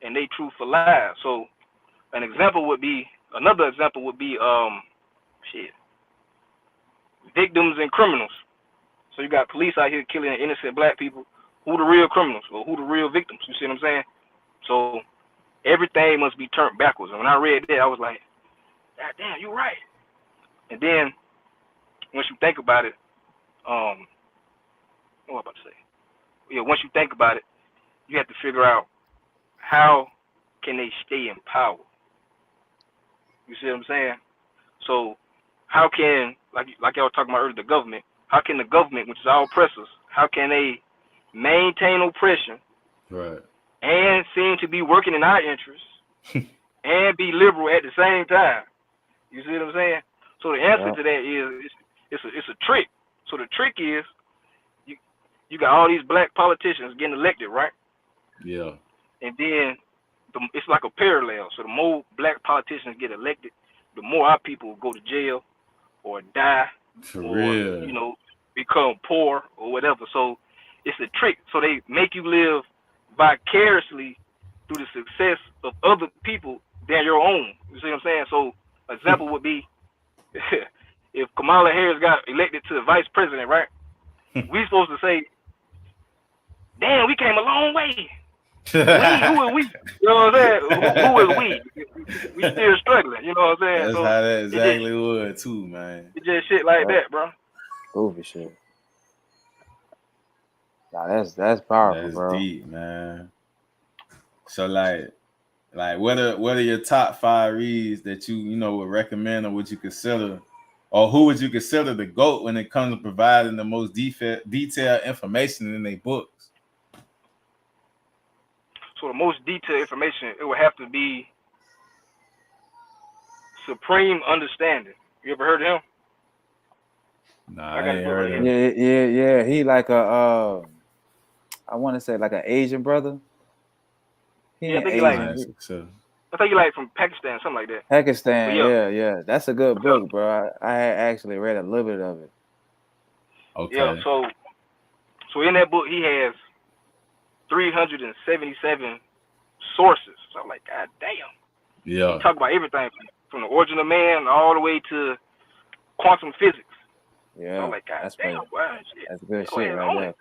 and they truth for lies. So another example would be victims and criminals. So you got police out here killing innocent black people. Who the real criminals or who the real victims? You see what I'm saying? So everything must be turned backwards. And when I read that, I was like, God damn, you're right. And then once you think about it, what was I about to say? Yeah, once you think about it, you have to figure out how can they stay in power. You see what I'm saying? So how can, like y'all were talking about earlier, the government, how can the government, which is our oppressors, how can they maintain oppression, right, and seem to be working in our interests and be liberal at the same time? You see what I'm saying? So the answer to that is it's a trick. So the trick is you got all these black politicians getting elected, right? Yeah. And then it's like a parallel. So the more black politicians get elected, the more our people go to jail or die real, you know, become poor or whatever. So it's a trick. So they make you live vicariously through the success of other people than your own. You see what I'm saying? So an example would be if Kamala Harris got elected to the vice president, right? We supposed to say, damn, we came a long way. Who are we? You know what I'm saying? Who is we? We still struggling. You know what I'm saying? That's so how that exactly would too, man. It just shit like that, bro. Goofy shit. Nah, that's powerful, that's bro. Deep, man. So like what are your top 5 reads that you know would recommend, or would you consider, or who would you consider the GOAT when it comes to providing the most detailed information in their books? So the most detailed information, it would have to be Supreme Understanding. You ever heard of him? Nah, I ain't heard of him. Yeah. He like a I want to say like an Asian brother. I think he like from Pakistan, something like that. Pakistan, yeah. That's a good book, bro. I had actually read a little bit of it. Okay. Yeah. So in that book, he has 377 sources. So I'm like, God damn. Yeah. He talk about everything from the origin of man all the way to quantum physics. Yeah, So I'm like, God that's damn, crazy. wow, shit. That's good Go shit ahead, right own there.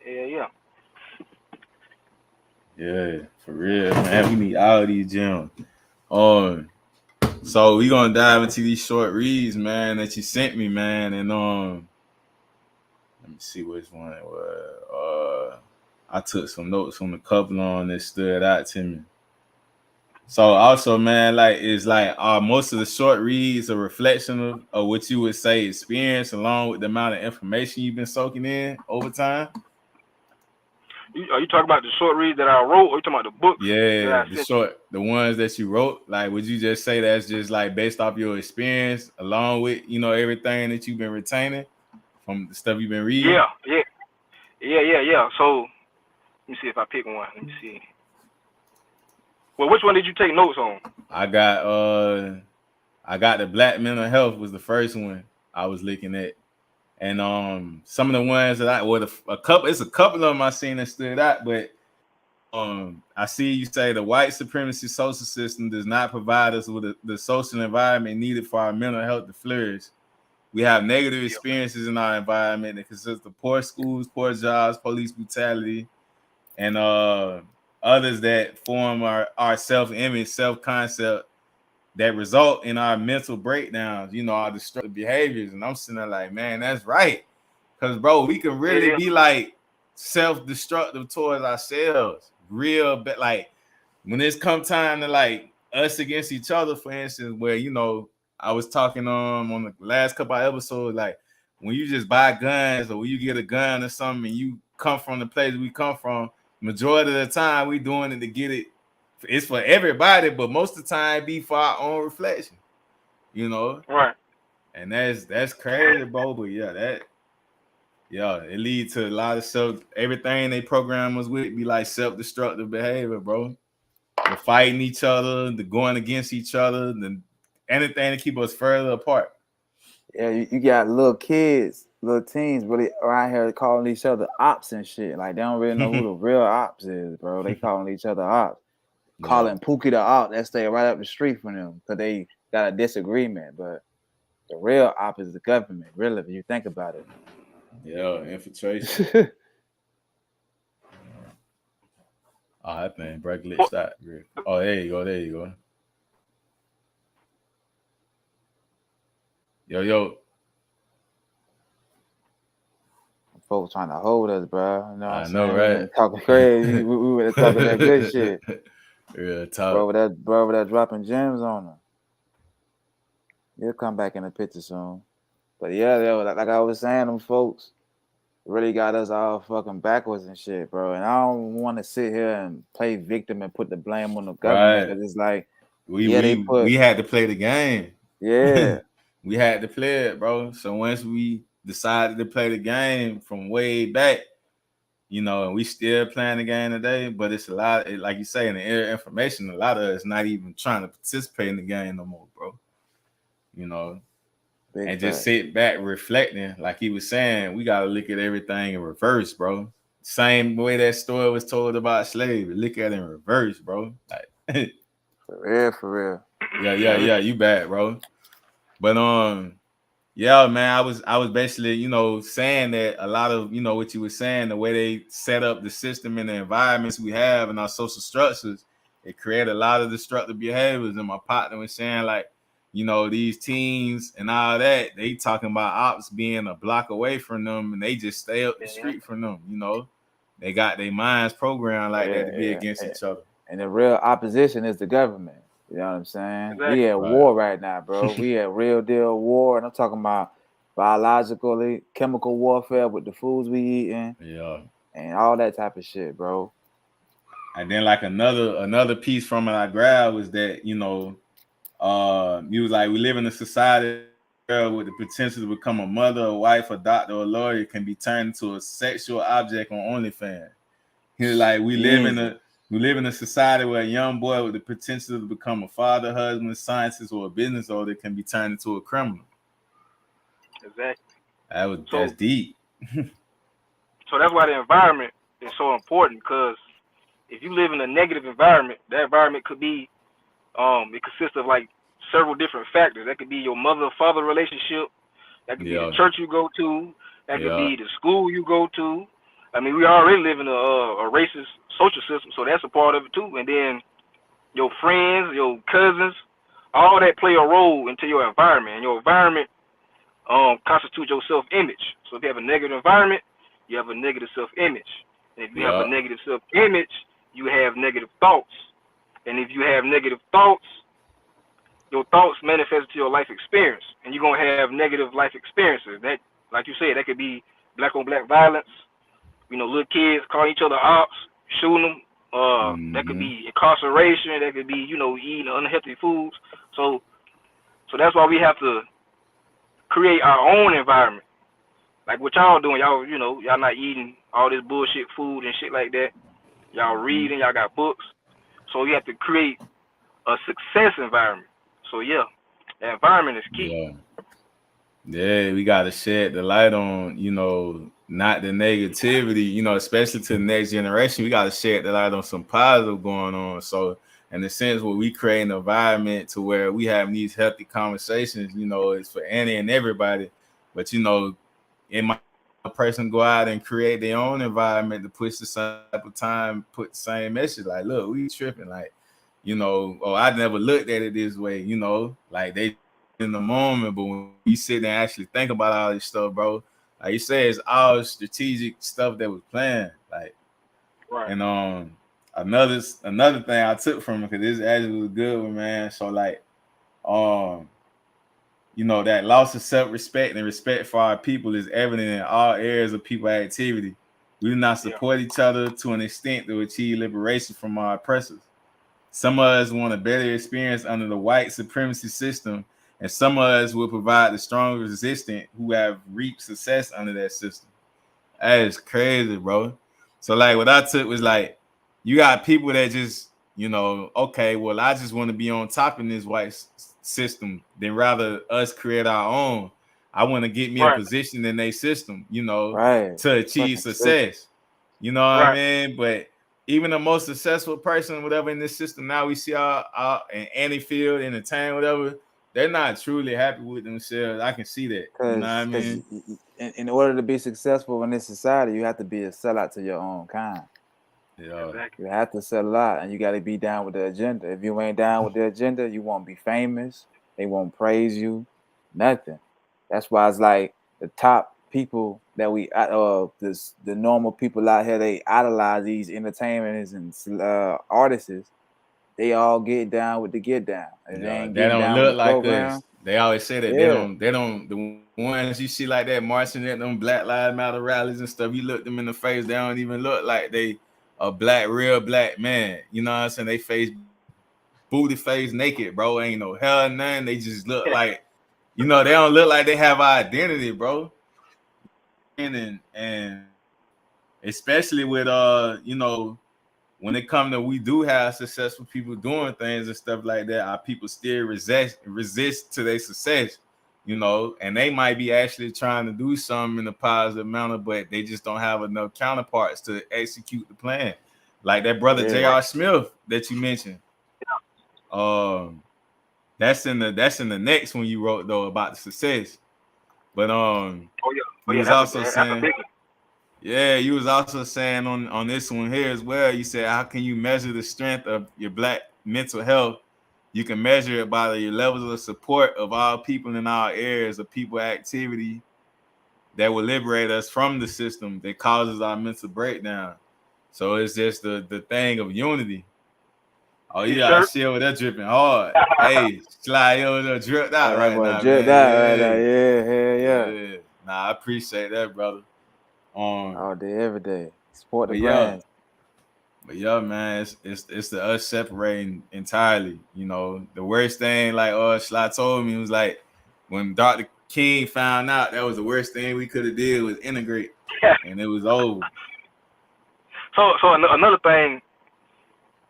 it. Yeah. Yeah, for real, man. We need all these gems. So we gonna dive into these short reads, man, that you sent me, man, and let me see which one it was. I took some notes on the couple on that stood out to me. So also, man, like it's like most of the short reads a reflection of what you would say experience, along with the amount of information you've been soaking in over time. Are you talking about the short read that I wrote, or you talking about the books that Yeah, I sent you? the ones that you wrote. Like, would you just say that's just like based off your experience, along with everything that you've been retaining from the stuff you've been reading? Yeah. So let me see if I pick one. Let me see. Well, which one did you take notes on? I got the Black mental health was the first one I was looking at, and some of the ones that it's a couple of them I seen that stood out, but I see you say the white supremacy social system does not provide us with the social environment needed for our mental health to flourish. We have negative experiences in our environment that consist of poor schools, poor jobs, police brutality, and others that form our self-image, self-concept that result in our mental breakdowns, our destructive behaviors. And I'm sitting there like, man, that's right. Because, bro, we can really be like self-destructive towards ourselves. Real, but like when it's come time to like us against each other, for instance, where I was talking on the last couple of episodes, like when you just buy guns or when you get a gun or something and you come from the place we come from, majority of the time we doing it to get it. It's for everybody, but most of the time be for our own reflection, Right. And that's crazy, bro. But it leads to a lot of everything they program us with be like self-destructive behavior, bro. The fighting each other, the going against each other, the anything to keep us further apart. Yeah, you got little kids, little teens really around here calling each other ops and shit. Like they don't really know who the real ops is, bro. They calling each other ops. Calling Pookie the op that stay right up the street from them because they got a disagreement. But the real op is the government, really, if you think about it. Yeah, infiltration. Oh, that thing break glitched out. Oh, there you go. Yo. Folks trying to hold us, bro. You know what I'm saying? Know, right? We talking crazy. we were talking that good shit. Real talk. Bro, over there dropping gems on them. He'll come back in the picture soon. But yeah, like I was saying, them folks really got us all fucking backwards and shit, bro. And I don't want to sit here and play victim and put the blame on the government because it's like, we had to play the game. Yeah. We had to play it, bro. So once we decided to play the game from way back, and we still playing the game today, but it's a lot, like you say, in the air information, a lot of us not even trying to participate in the game no more, bro. Big and just sit back reflecting, like he was saying, we gotta look at everything in reverse, bro. Same way that story was told about slavery. Look at it in reverse, bro. Like, for real. Yeah, you bad, bro. But yeah, man, I was basically, saying that a lot of, what you were saying, the way they set up the system and the environments we have and our social structures, it created a lot of destructive behaviors. And my partner was saying, like, these teens and all that, they talking about ops being a block away from them and they just stay up the street from them, They got their minds programmed like that to be against each other. And the real opposition is the government. You know what I'm saying? Exactly. We at war right now, bro. We at real deal war. And I'm talking about biologically, chemical warfare with the foods we eating. Yeah. And all that type of shit, bro. And then like another piece from it I grabbed was that, he was like, we live in a society with the potential to become a mother, a wife, a doctor, or a lawyer can be turned into a sexual object on OnlyFans. He was like, we live in a society where a young boy with the potential to become a father, husband, scientist, or a business owner can be turned into a criminal. Exactly. That's deep. So that's why the environment is so important, because if you live in a negative environment, that environment could be it consists of like several different factors. That could be your mother-father relationship. That could be the church you go to. That could be the school you go to. I mean, we already live in a racist social system, so that's a part of it too. And then your friends, your cousins, all that play a role into your environment. And your environment constitutes your self-image. So if you have a negative environment, you have a negative self-image. And if you have a negative self-image, you have negative thoughts. And if you have negative thoughts, your thoughts manifest to your life experience, and you're gonna have negative life experiences. That, like you said, that could be black on black violence. You know, little kids calling each other ops, shooting them. That could be incarceration. That could be, you know, eating unhealthy foods. So that's why we have to create our own environment. Like what y'all doing, y'all, you know, y'all not eating all this bullshit food and shit like that. Y'all reading, y'all got books. So you have to create a success environment. So yeah, the environment is key. Yeah, we gotta shed the light on, you know, not the negativity, you know, especially to the next generation. We gotta shed the light on some positive going on. So in the sense where we create an environment to where we have these healthy conversations, you know, it's for any and everybody. But you know, it might a person go out and create their own environment to push the same type of time, put the same message, like, look, we tripping, like, you know, oh, I never looked at it this way, you know, like they in the moment, but when you sit there and actually think about all this stuff, bro, like you say, it's all strategic stuff that was planned, like, and another thing I took from it, because this actually was a good one, man. So like, you know, that loss of self-respect and respect for our people is evident in all areas of people activity. We do not support each other to an extent to achieve liberation from our oppressors. Some of us want a better experience under the white supremacy system, and some of us will provide the strong resistance who have reaped success under that system. That is crazy, bro. So like what I took was like, you got people that just, you know, okay, well, I just want to be on top in this white system than rather us create our own. I want to get me a position in their system, you know, to achieve success. You know what I mean? But even the most successful person, whatever, in this system now, we see our in any field, entertainment, whatever, they're not truly happy with themselves. I can see that. You know what I mean? In order to be successful in this society, you have to be a sellout to your own kind. Yeah. You have to sell out, and you got to be down with the agenda. If you ain't down with the agenda, you won't be famous. They won't praise you. Nothing. That's why it's like the top people that we the normal people out here, they idolize these entertainers and artists. They all get down with the get down. And they don't look like us. They always say that they don't the ones you see like that marching at them Black Lives Matter rallies and stuff, you look them in the face, they don't even look like they a real black man. You know what I'm saying? They face booty face naked, bro. Ain't no hair, nothing. They just look like, you know, they don't look like they have identity, bro. And especially with you know, when it comes to we do have successful people doing things and stuff like that, our people still resist to their success, you know, and they might be actually trying to do something in a positive manner, but they just don't have enough counterparts to execute the plan. Like that brother J.R. Smith that you mentioned. That's in the next one you wrote though about the success. But you was also saying, you was also saying on this one here as well, you said, how can you measure the strength of your black mental health? You can measure it by your levels of support of all people in our areas of people activity that will liberate us from the system that causes our mental breakdown. So it's just the thing of unity. Oh yeah, I see over there dripping hard. Hey, slide over there dripped out right now, dripped man. Out right now. Yeah. Nah, I appreciate that, brother. All day, every day. Support the brand. But yeah, man, it's the us separating entirely. You know, the worst thing, like Sly told me, was like when Dr. King found out, that was the worst thing we could have did was integrate, and it was over. So another thing,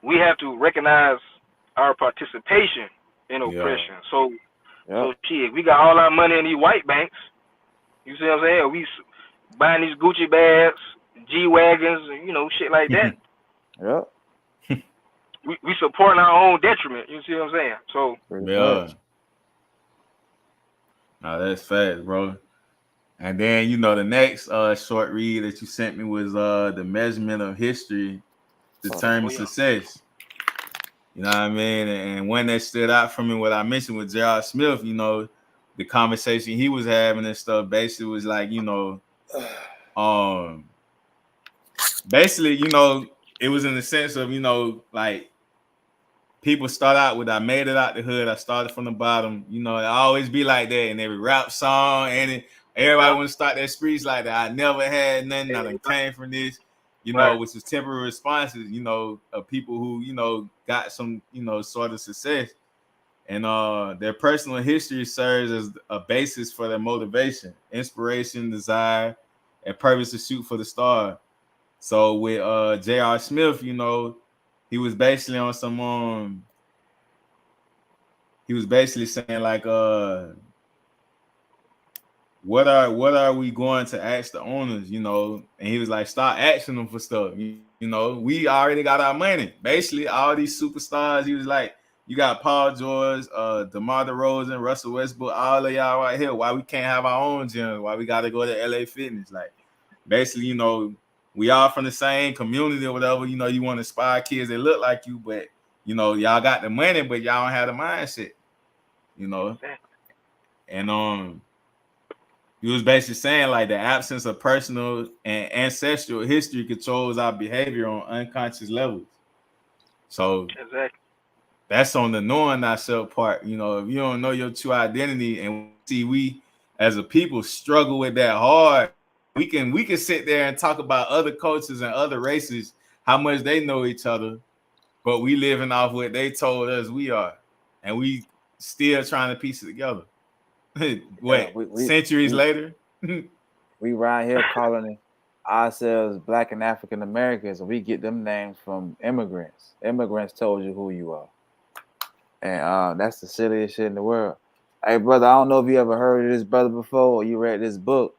we have to recognize our participation in oppression. So shit, we got all our money in these white banks. You see what I'm saying? We buying these Gucci bags, G wagons, and shit like that. Yep. We supporting our own detriment. You see what I'm saying? So Yeah. No, that's fast, bro. And then the next short read that you sent me was the measurement of history determines success. You know what I mean? And one that stood out for me, what I mentioned with J.R. Smith, the conversation he was having and stuff basically was like, basically, it was in the sense of, like people start out with I made it out the hood, I started from the bottom, it always be like that in every rap song, and everybody want to start their speech like that. I never had nothing, I done came from this, which is temporary responses, of people who, got some, sort of success. And their personal history serves as a basis for their motivation, inspiration, desire, and purpose to shoot for the star. So with J.R. Smith, he was basically on some he was basically saying like what are we going to ask the owners, and he was like, start asking them for stuff. We already got our money. Basically, all these superstars, he was like, you got Paul George, DeMar DeRozan, Russell Westbrook, all of y'all right here. Why we can't have our own gym? Why we got to go to LA Fitness? Like, basically, we all from the same community or whatever. You want to inspire kids that look like you, but y'all got the money, but y'all don't have the mindset. And he was basically saying like the absence of personal and ancestral history controls our behavior on unconscious levels. So that's on the knowing ourselves part. If you don't know your true identity, and we as a people struggle with that hard, we can sit there and talk about other cultures and other races, how much they know each other, but we living off what they told us we are, and we still trying to piece it together. Centuries later? We right here calling ourselves Black and African Americans, and we get them names from immigrants. Immigrants told you who you are. And that's the silliest shit in the world. Hey, brother, I don't know if you ever heard of this brother before or you read this book.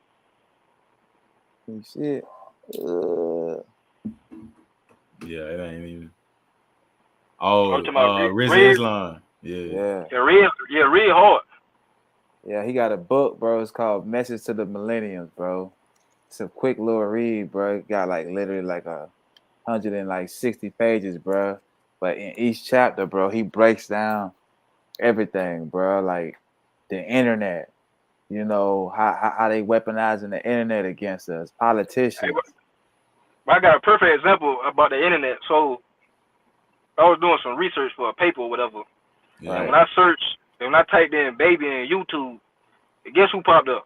Shit. Yeah, it ain't even. Rizzo Islam. Yeah. Real hard. Yeah, he got a book, bro. It's called Message to the Millennials, bro. It's a quick little read, bro. It got like literally like 160 pages, bro. But in each chapter, bro, he breaks down everything, bro. Like the internet, how they weaponizing the internet against us, politicians. I got a perfect example about the internet. So I was doing some research for a paper or whatever. Yeah. And when I typed in baby in YouTube, guess who popped up?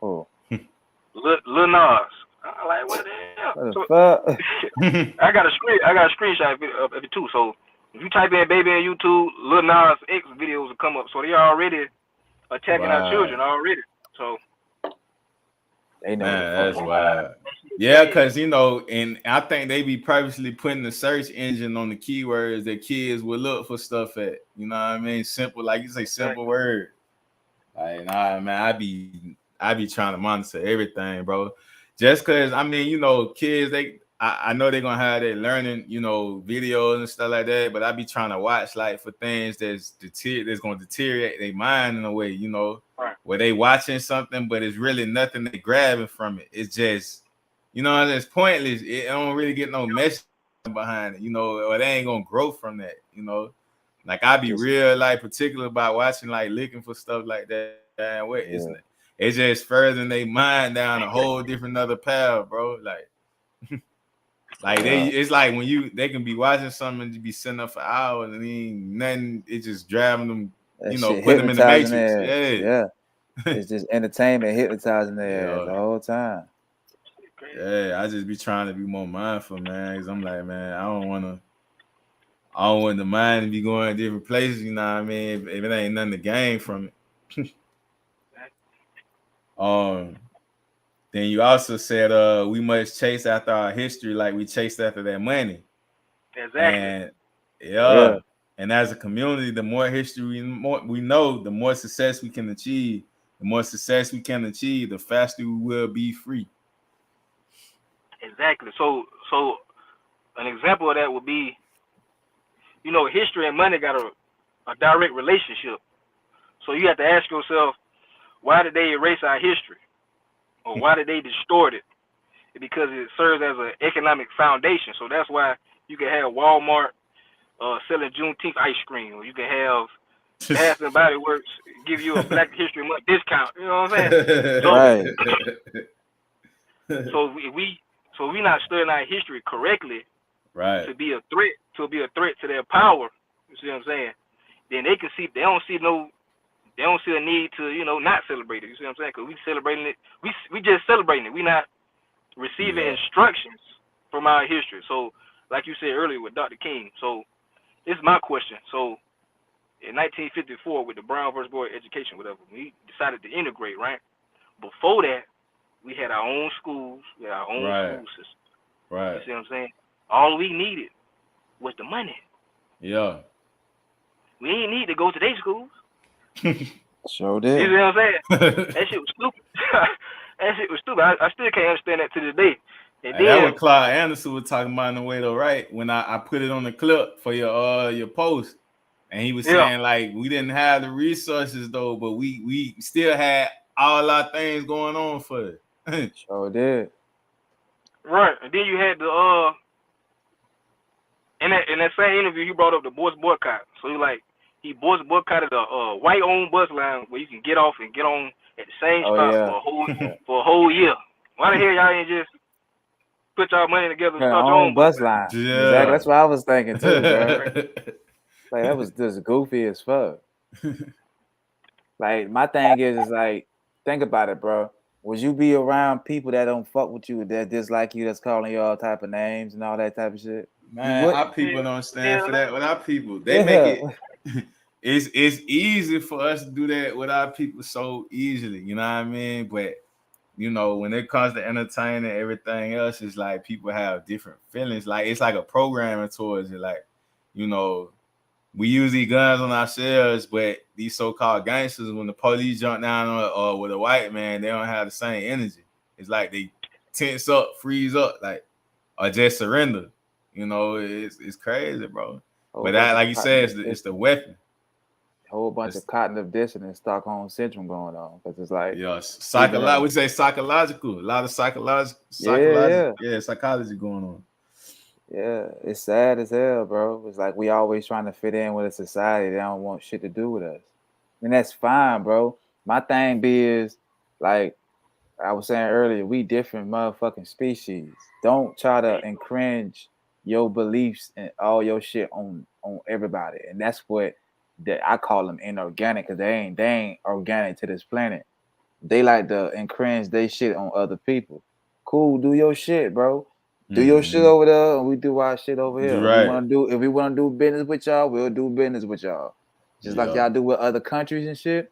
Oh. Lil Nas. I'm like, what the hell? What the fuck? I got a screenshot of it too. So if you type in baby in YouTube, Lil Nas X videos will come up. So they already attacking our children already. So they know. Man, that's wild. Yeah, because and I think they be purposely putting the search engine on the keywords that kids would look for stuff at. You know what I mean? Simple, like you say, simple word. Like, nah, man, I be trying to monitor everything, bro. Just because kids, I know they're gonna have their learning, videos and stuff like that, but I be trying to watch like for things that's gonna deteriorate their mind in a way, where they watching something, but it's really nothing they grabbing from it. It's just, it's pointless. It don't really get no message behind it, or they ain't gonna grow from that, Like I be real like particular about watching, like looking for stuff like that. And it's just furthering their mind down a whole different other path, bro. Like it's like when they can be watching something and be sitting up for hours and ain't nothing. It's just driving them, putting them in the matrix. Yeah. It's just entertainment hypnotizing their ass the whole time. Yeah, I just be trying to be more mindful, man. Cause I'm like, man, I don't want the mind to be going different places. You know what I mean? If it ain't nothing to gain from it. Then you also said we must chase after our history like we chased after that money. Exactly. And and as a community, the more history we know, the more success we can achieve. the more success we can achieve, the faster we will be free. Exactly. So an example of that would be, history and money got a direct relationship. So you have to ask yourself, why did they erase our history? Or why did they distort it? Because it serves as an economic foundation. So that's why you can have Walmart selling Juneteenth ice cream, or you can have Bath and Body Works give you a Black History Month discount. You know what I'm saying? So, Right. so if we not studying our history correctly, Right. to be a threat to their power, you see what I'm saying? Then they can see they don't see a need to not celebrate it. You see what I'm saying? Because we celebrating it, we just celebrating it. We not receiving instructions from our history. So, like you said earlier with Dr. King. So, this is my question. So, in 1954, with the Brown versus Board education, whatever, we decided to integrate, right? Before that, we had our own schools, we had our own school system. Right. You see what I'm saying? All we needed was the money. Yeah. We ain't need to go to their schools. Sure did. You see what I'm saying? That shit was stupid. That shit was stupid. I still can't understand that to this day. And Hey, then that what Clyde Anderson was talking about in the way though, right? When I put it on the clip for your post, and he was saying like we didn't have the resources though, but we still had all our things going on for it. Sure did. right, and then you had the in that same interview he brought up the boys boycott. So he boycotted a white owned bus line where you can get off and get on at the same stop for a whole year. Why the hell y'all ain't just put y'all money together and start your own bus line? Yeah. Exactly. That's what I was thinking too, bro. Like that was just goofy as fuck. Like my thing is like, think about it, bro. Would you be around people that don't fuck with you, that dislike you, that's calling you all type of names and all that type of shit? Man, our people don't stand for that with our people. They make it it's easy for us to do that with our people so easily, you know what I mean? But when it comes to entertaining everything else, it's like people have different feelings. Like it's like a programming towards it. Like, we use these guns on ourselves, but these so-called gangsters, when the police jump down on or with a white man, they don't have the same energy. It's like they tense up, freeze up, like, or just surrender. It's crazy, bro. But that, like you said, it's the weapon. Whole bunch of cognitive dissonance, Stockholm syndrome going on, because it's like psychological. We say psychological. A lot of psychology going on. Yeah, it's sad as hell, bro. It's like we always trying to fit in with a society that don't want shit to do with us, and that's fine, bro. My thing is like I was saying earlier, we different motherfucking species. Don't try to infringe your beliefs and all your shit on everybody, and that's what. That I call them inorganic because they ain't organic to this planet. They like to infringe their shit on other people. Cool, do your shit, bro. Do your shit over there, and we do our shit over here. Right. If we want to do business with y'all, we'll do business with y'all. Just like y'all do with other countries and shit.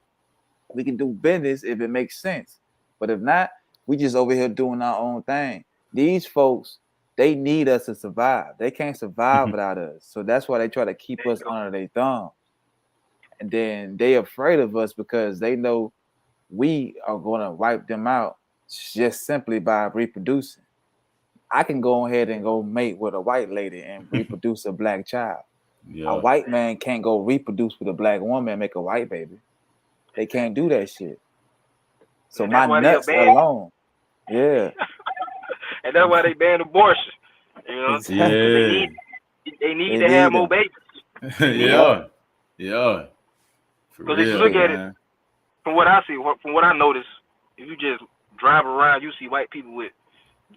We can do business if it makes sense. But if not, we just over here doing our own thing. These folks, they need us to survive. They can't survive without us. So that's why they try to keep us under their thumb. And then they afraid of us because they know we are going to wipe them out just simply by reproducing. I can go ahead and go mate with a white lady and reproduce a black child. Yeah. A white man can't go reproduce with a black woman and make a white baby. They can't do that shit. So and my nuts alone. Yeah. And that's why they banned abortion. Exactly. They need to have more babies. Yeah. Because if you look at it, from what I see, from what I notice, if you just drive around, you see white people with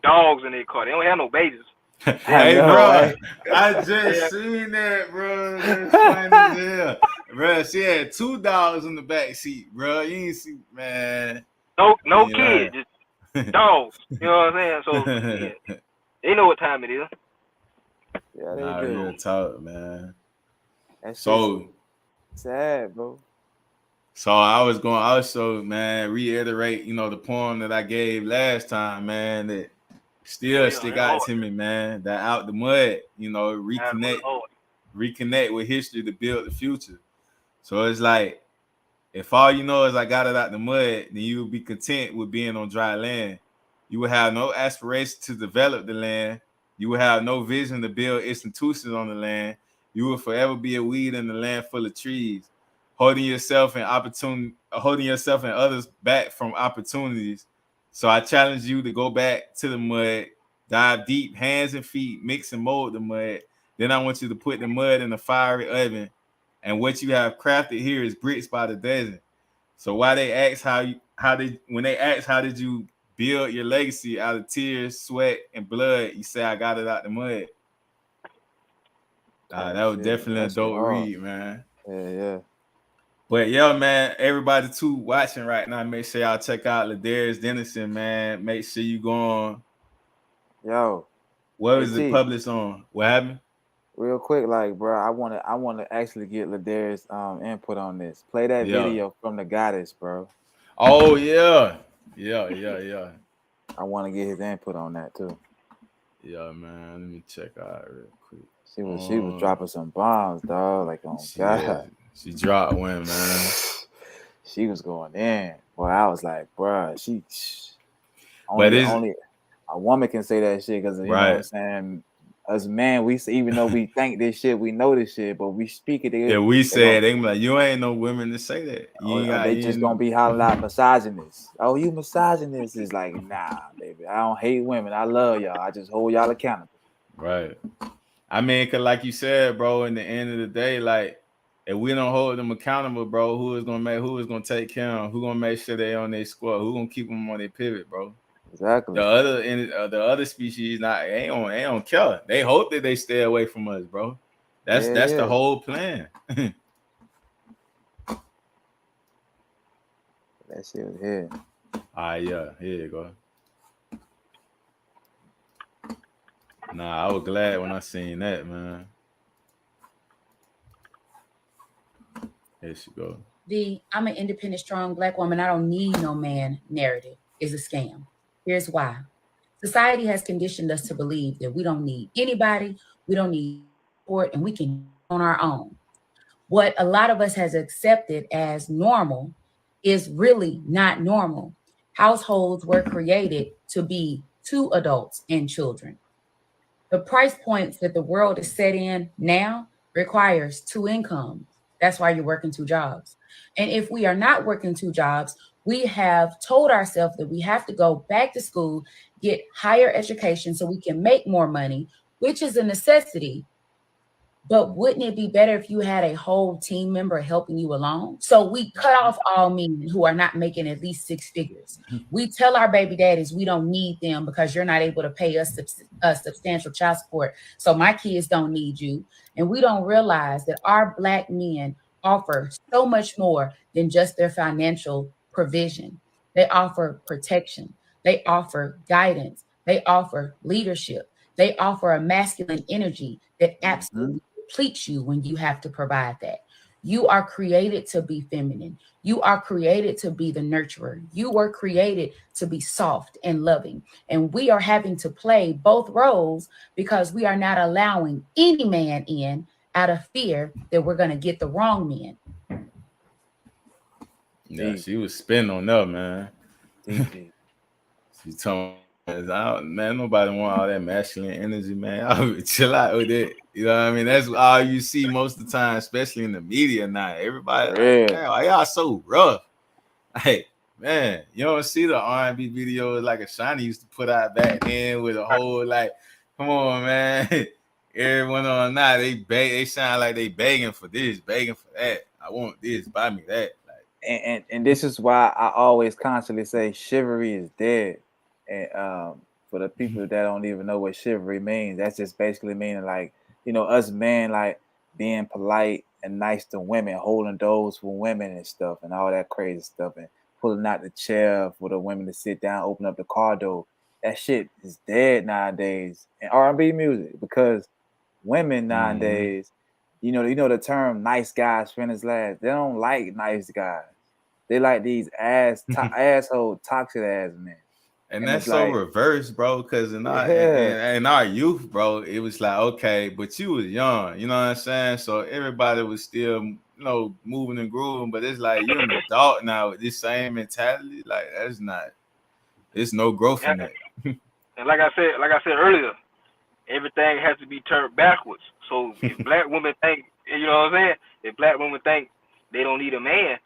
dogs in their car. They don't have no babies. Hey, bro, I just seen that, bro. That's funny as hell. Bro, she had 2 dogs in the back seat, bro. You ain't see, man. No kids, just dogs. You know what I'm saying? So, they know what time it is. Yeah, they do. Real talk, man. That's so sad, bro. So I was going to also, man, reiterate, the poem that I gave last time, man, that still stick out to me, man. That out the mud, reconnect with history to build the future. So it's like If all you know is I got it out the mud, then you will be content with being on dry land. You will have no aspiration to develop the land. You will have no vision to build institutions on the land. You will forever be a weed in the land full of trees, holding yourself and others back from opportunities. So I challenge you to go back to the mud, dive deep, hands and feet, mix and mold the mud. Then I want you to put the mud in a fiery oven. And what you have crafted here is bricks by the dozen. So why they ask when they ask how did you build your legacy out of tears, sweat, and blood, you say I got it out the mud. That was definitely a dope read, man. Yeah. But yeah, man, everybody too watching right now, make sure y'all check out LaDarius Dennison, man. Make sure you go on. Yo, what was it published on? What happened? Real quick, like, bro, I want to actually get LaDarius input on this. Play that video from the goddess, bro. Oh yeah. I want to get his input on that too. Yeah, man. Let me check out real quick. She was dropping some bombs, dog. Like, oh God. She dropped one, man. She was going in. Boy, I was like, bro, only a woman can say that shit because you know what I'm saying. As men, we say, even though we think this shit, we know this shit, but we speak it. We say it. They be like, you ain't no women to say that. They just gonna be hollering out misogynist. Oh, you misogynist is like, nah, baby. I don't hate women. I love y'all. I just hold y'all accountable. Right. I mean, cause like you said, bro, in the end of the day, like if we don't hold them accountable, bro, who is gonna take care of them? Who gonna make sure they on their squad? Who gonna keep them on their pivot, bro? Exactly. The other species ain't on care. They hope that they stay away from us, bro. That's the whole plan. That shit was here. Yeah, here you go. Nah, I was glad when I seen that, man. There she go. I'm an independent, strong Black woman. I don't need no man narrative is a scam. Here's why. Society has conditioned us to believe that we don't need anybody, we don't need support, and we can on our own. What a lot of us has accepted as normal is really not normal. Households were created to be two adults and children. The price points that the world is set in now requires two incomes. That's why you're working two jobs. And if we are not working two jobs, we have told ourselves that we have to go back to school, get higher education so we can make more money, which is a necessity. But wouldn't it be better if you had a whole team member helping you along? So we cut off all men who are not making at least six figures. We tell our baby daddies we don't need them because you're not able to pay us substantial child support. So my kids don't need you. And we don't realize that our Black men offer so much more than just their financial provision. They offer protection. They offer guidance. They offer leadership. They offer a masculine energy that absolutely depletes you when you have to provide that. You are created to be feminine. You are created to be the nurturer. You were created to be soft and loving. And we are having to play both roles because we are not allowing any man in out of fear that we're going to get the wrong man. Yeah, she was spinning on that, man. She told man, nobody want all that masculine energy, man. I'll chill out with it. You know what I mean? That's all you see most of the time, especially in the media now. Everybody like, man, why y'all so rough? Hey, man, you don't see the R&B videos like Ashani used to put out back then with a whole like, come on, man. Everyone on now, they sound like they begging for this, begging for that. I want this, buy me that. Like, and this is why I always constantly say chivalry is dead. And for the people that don't even know what chivalry means, that's just basically meaning like, you know, us men like being polite and nice to women, holding doors for women and stuff and all that crazy stuff, and pulling out the chair for the women to sit down, open up the car door. That shit is dead nowadays in R&B music because women nowadays, you know the term "nice guys finish last." They don't like nice guys. They like these asshole toxic ass men. And And that's it's so like, reverse, bro. Because in our youth, bro, it was like, okay, but you was young, you know what I'm saying? So everybody was still, moving and grooving. But it's like you're an adult now with this same mentality. Like there's no growth in that. And like I said earlier, everything has to be turned backwards. So if black women think, you know what I'm saying? If black women think they don't need a man,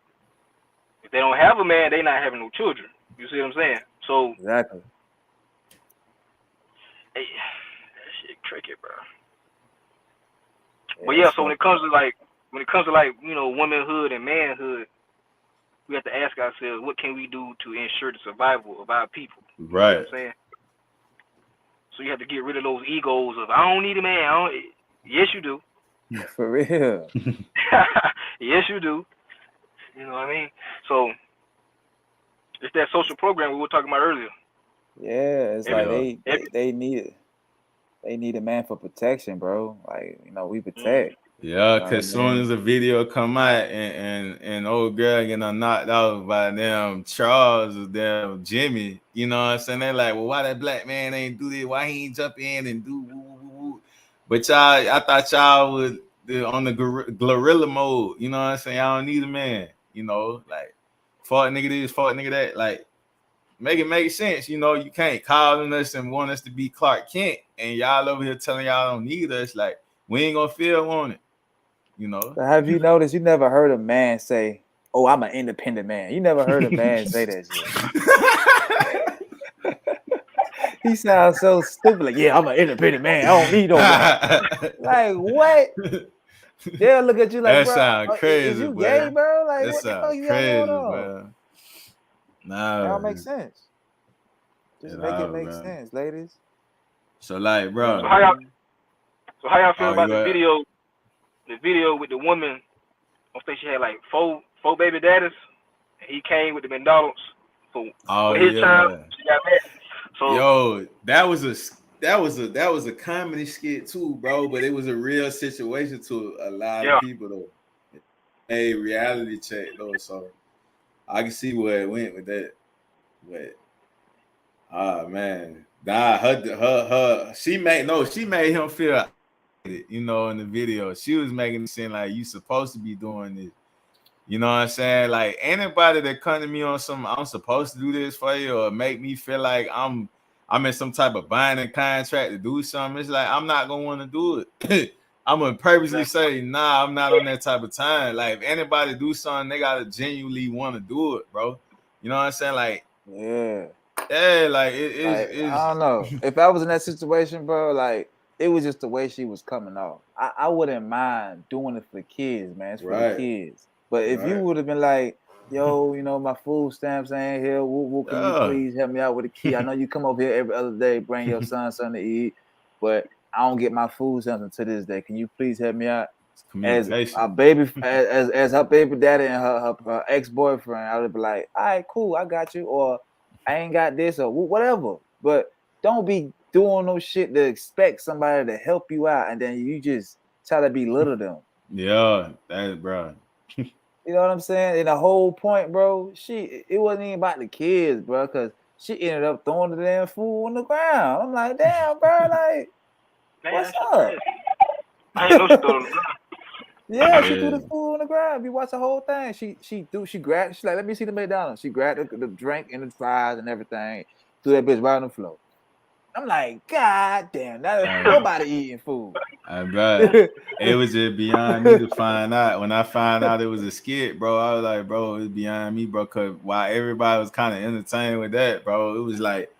if they don't have a man, they not having no children. You see what I'm saying? So exactly. hey, that shit tricky, bro. Yeah, But yeah, so when it comes to like womanhood and manhood, we have to ask ourselves, what can we do to ensure the survival of our people? You know what I'm saying? So you have to get rid of those egos of I don't need a man. Yes, you do. For real. Yes, you do. You know what I mean? So it's that social program we were talking about earlier. Yeah, it's like they need a man for protection, bro. Like, we protect. Yeah, cause soon as the video come out and old girl getting knocked out by them Charles or them Jimmy, you know what I'm saying? They're like, well, why that black man ain't do this? Why he ain't jump in and do woo, woo, woo? But I thought y'all would on the gorilla mode, you know what I'm saying? Y'all don't need a man, like fuck nigga this, fuck nigga that, like make it make sense, you can't call on us and want us to be Clark Kent and y'all over here telling y'all don't need us, like we ain't gonna feel on it. But have you noticed you never heard a man say, "Oh, I'm an independent man"? You never heard a man say that shit. He sounds so stupid. Like, yeah, I'm an independent man. I don't need no man. Like, what? They'll look at you like, that bro, sound crazy, is you bro. gay, bro? Like, that what the fuck you crazy, got going on? Bro. Nah, that don't make sense. Just make it make sense, ladies. So, like, bro. So how y'all feel about the video? The video with the woman, I think she had like four baby daddies, and he came with the McDonald's for his time. She got that. So yo, that was a comedy skit too, bro. But it was a real situation to a lot of people though. A reality check though, so I can see where it went with that. But man, she made him feel, in the video. She was making it seem like you supposed to be doing this. You know what I'm saying? Like anybody that come to me on some, I'm supposed to do this for you, or make me feel like I'm in some type of binding contract to do something. It's like I'm not gonna want to do it. I'm gonna purposely say, nah, I'm not on that type of time. Like if anybody do something, they gotta genuinely want to do it, bro. You know what I'm saying? Like like it. I don't know. If I was in that situation, bro, like it was just the way she was coming off. I wouldn't mind doing it for the kids, man. It's for the kids. But if you would have been like, yo, my food stamps ain't here. Can you please help me out with the key? I know you come over here every other day, bring your son something to eat, but I don't get my food stamps until this day. Can you please help me out? As a baby, as her baby daddy and her ex-boyfriend, I would be like, all right, cool, I got you, or I ain't got this, or whatever. But don't be doing no shit to expect somebody to help you out, and then you just try to belittle them. Yeah, that's bro. You know what I'm saying? And the whole point, bro, it wasn't even about the kids, bro, because she ended up throwing the damn food on the ground. I'm like, damn, bro, like, what's up? I didn't know she threw it on the ground. Yeah, she threw the food on the ground. You watch the whole thing. She grabbed. She's like, let me see the McDonald's. She grabbed the drink and the fries and everything. Threw that bitch right on the floor. I'm like, God damn, nobody eating food. Bro, it was just beyond me to find out. When I found out it was a skit, bro, I was like, bro, it's beyond me, bro. Cause while everybody was kind of entertained with that, bro, it was like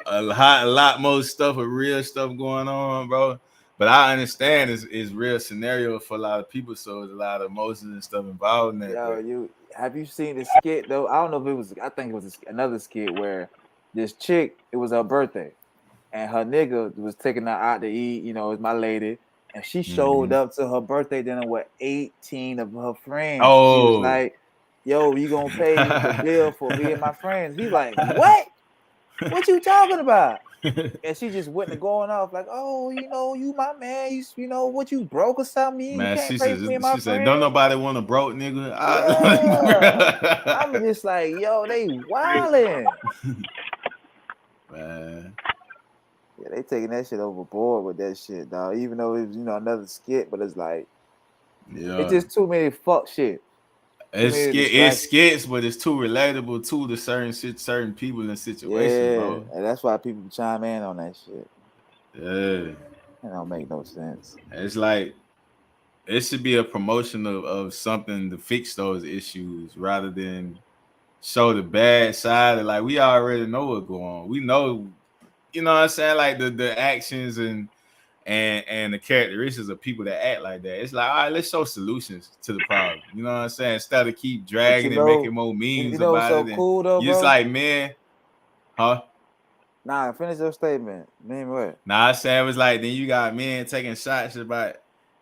a lot more stuff with real stuff going on, bro. But I understand it's real scenario for a lot of people, so there's a lot of emotions and stuff involved in that. Yo, have you seen the skit though? I don't know if it was. I think it was another skit where this chick, it was her birthday, and her nigga was taking her out to eat. It's my lady, and she showed up to her birthday dinner with 18 of her friends. Oh, she was like, "Yo, you gonna pay the bill for me and my friends?" He's like, "What? What you talking about?" And she just went to going off like, "Oh, you my man. You what you broke or something? You can't pay for me and my friends." She said, "Don't nobody want a broke nigga." Yeah. I'm just like, yo, they wildin'. man. Yeah, they taking that shit overboard with that shit, dog. Even though it's another skit, but it's like it's just too many fuck shit. It's skits, but it's too relatable to the certain people and situations, bro. And that's why people chime in on that shit. Yeah, It don't make no sense. it's like it should be a promotion of something to fix those issues rather than show the bad side. Like we already know what's going on. We know, you know what I'm saying? Like the actions and the characteristics of people that act like that. It's like, all right, let's show solutions to the problem. You know what I'm saying? Instead of keep dragging and making more memes what's about so it. cool though, you just bro? like, man, huh? Nah, finish your statement. Mean what? Nah, I said it was like, then you got men taking shots about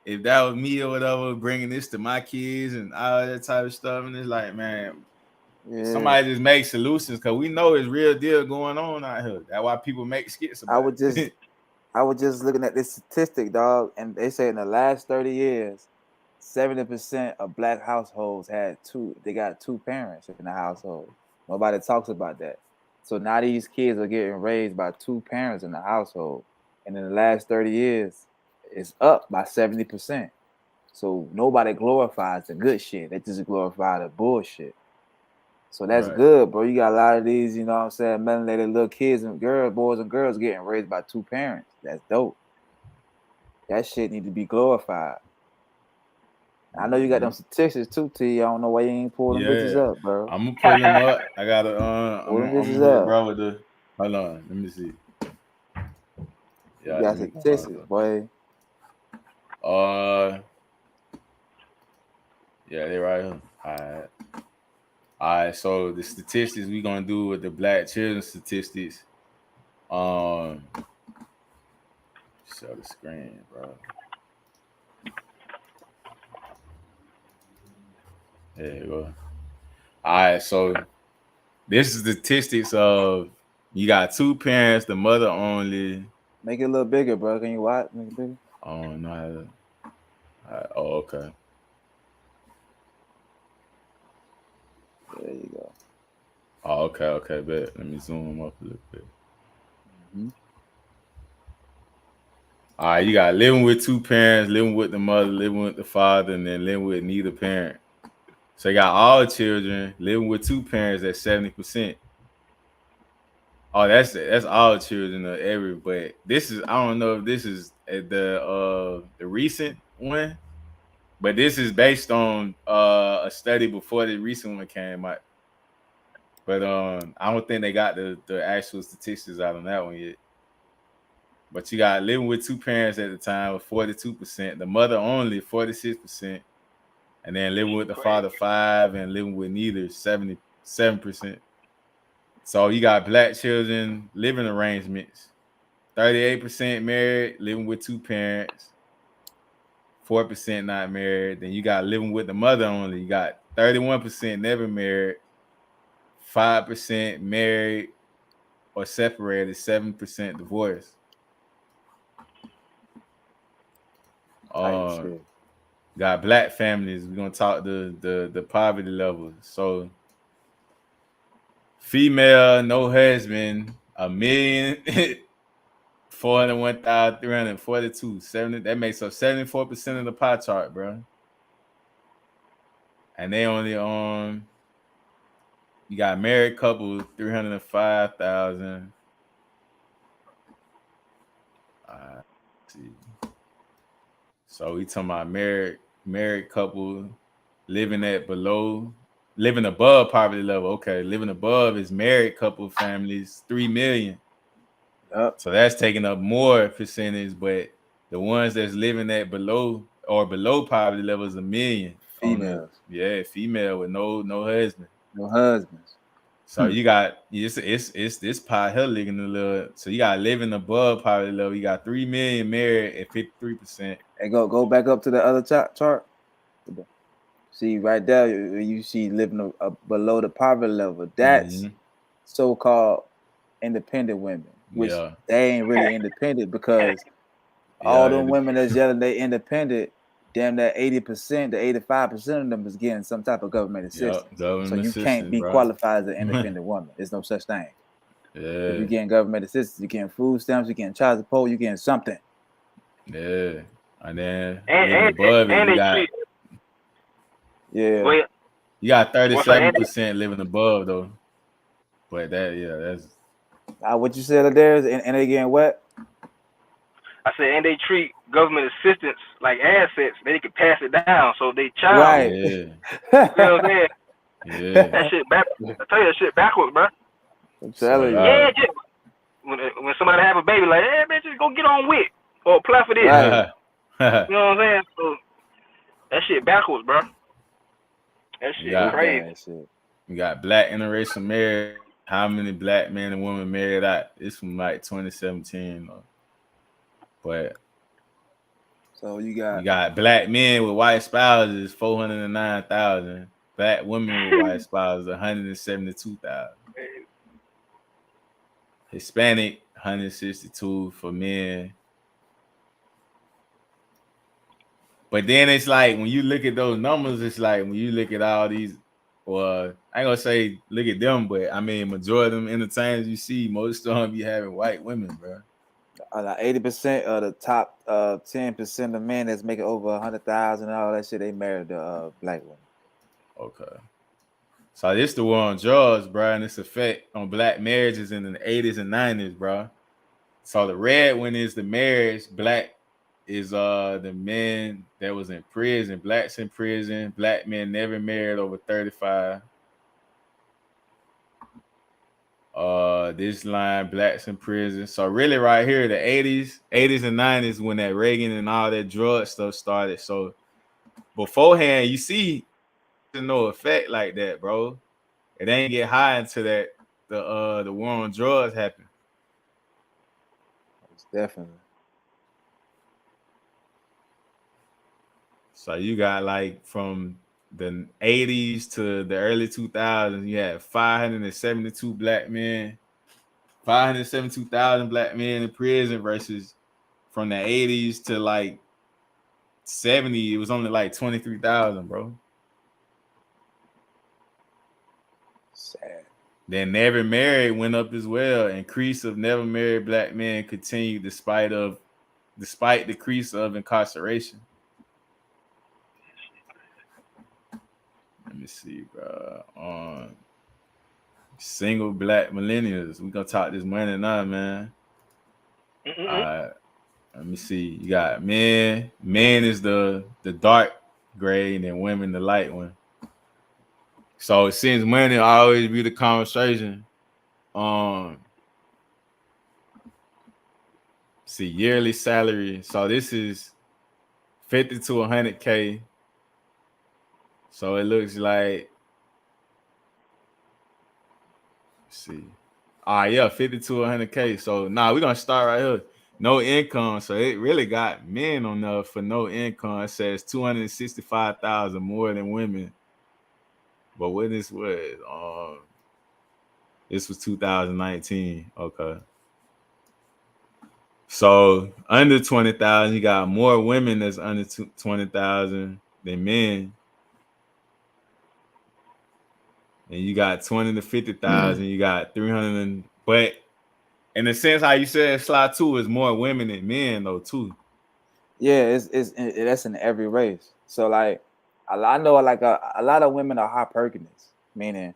if that was me or whatever, bringing this to my kids and all that type of stuff. And it's like, man, somebody just make solutions because we know it's real deal going on out here. That's why people make skits about I was just looking at this statistic, dog, and they say in the last 30 years, 70% of black households got two parents in the household. Nobody talks about that. So now these kids are getting raised by two parents in the household. And in the last 30 years, it's up by 70%. So nobody glorifies the good shit. They just glorify the bullshit. So that's good, bro. You got a lot of these, you know what I'm saying, melanated little kids and boys and girls getting raised by two parents. That's dope. That shit need to be glorified. I know you got them statistics too, T. I don't know why you ain't pull them bitches up, bro. I'm gonna pull them up. I gotta pull them bitches up, bro. With the hold on, let me see. Yeah, you got statistics, boy. Yeah, they right here. All right. So the statistics we gonna do with the black children statistics. Show the screen, bro. There you go. All right, so this is the statistics of you got two parents, the mother only. Make it a little bigger, bro. Can you watch? Make it bigger. Oh no. Oh, okay. There you go. Oh, okay, bet. Let me zoom up a little bit. All right, you got living with two parents, living with the mother, living with the father, and then living with neither parent. So you got all children living with two parents at 70%. Oh, that's all children of every. But this is, I don't know if this is the recent one, but this is based on a study before the recent one came out. But I don't think they got the actual statistics out on that one yet. But you got living with two parents at the time with 42%, the mother only 46%, and then living with the father 5%, and living with neither 77%. So you got black children living arrangements, 38% married, living with two parents, 4% not married. Then you got living with the mother only. You got 31% never married, 5% married or separated, 7% divorced. Got black families. We're gonna talk the poverty level. So female, no husband, 1,401,342. 70. That makes up 74% of the pie chart, bro. And they only you got married couple 305,000. See. So we talking about married couple living above poverty level. Okay, living above is married couple families, 3 million. So that's taking up more percentage, but the ones that's living at below poverty level is 1 million. Females. Female with no husband. No husbands. So you got it's this pie here living a little. So you got living above poverty level. You got 3 million married at 53%. And go back up to the other chart. See right there, you see living below the poverty level. That's so-called independent women, which they ain't really independent because all them women that's yelling they independent, damn that 80% to 85% of them is getting some type of government assistance. So you can't be qualified as an independent woman. There's no such thing. If you're Yeah. getting government assistance, you're getting food stamps, you're getting child support, you're getting something. Yeah. And then living and above it, and you they got treat. Yeah. Go ahead. 37% living above though. But that's What you said there is, and they getting what? I said, and they treat government assistance like assets. They can pass it down. So they child. Right. yeah. You know what I'm saying? Yeah. That shit back. I tell you that shit backwards, bro. I'm So, telling you. Yeah, just when somebody have a baby, like, hey man, just go get on with or apply for this. Right. You know what I'm saying? So that shit backwards, bro. That shit Yeah. crazy. That shit. We got black interracial marriage. How many black men and women married out? It's from like 2017. But So you got black men with white spouses, 409,000. Black women with white spouses, 172,000. Hispanic, 162 for men. But then it's like when you look at those numbers, it's like when you look at all these, well, I ain't gonna say look at them, but I mean majority of them entertainers you see, most of them be having white women, bro. like 80% of the top 10% of men that's making over 100,000 and all that shit, they married the black woman. Okay. So this the war on drugs, bro, and its effect on black marriages in the 80s and 90s, bro. So the red one is the marriage, black is the men that was in prison, blacks in prison, black men never married over 35. This line, blacks in prison. So really right here, the 80s and 90s when that Reagan and all that drug stuff started. So beforehand, you see there's no effect like that, bro. It ain't get high until that the war on drugs happened. It's definitely. So you got like from the 80s to the early 2000s, you had 572 black men, 572,000 black men in prison versus from the 80s to like 70, it was only like 23,000, bro. Sad. Then never married went up as well. Increase of never married black men continued despite decrease of incarceration. Let me see, bro. Single black millennials. We gonna talk this money now, man. Let me see. You got men. Men is the dark gray, and then women the light one. So since money always be the conversation, see yearly salary. So this is 50 to 100K. So it looks like, let's see. Yeah, 50 to 100K. So we're gonna start right here. No income. So it really got men on there for no income. It says 265,000 more than women. But when this was, this was 2019. Okay. So under 20,000, you got more women that's under 20,000 than men. And you got 20 to 50,000. You got 300. But in the sense how you said slot 2 is more women than men though too. Yeah, that's in every race. So like, I know like a lot of women are hypergamous, meaning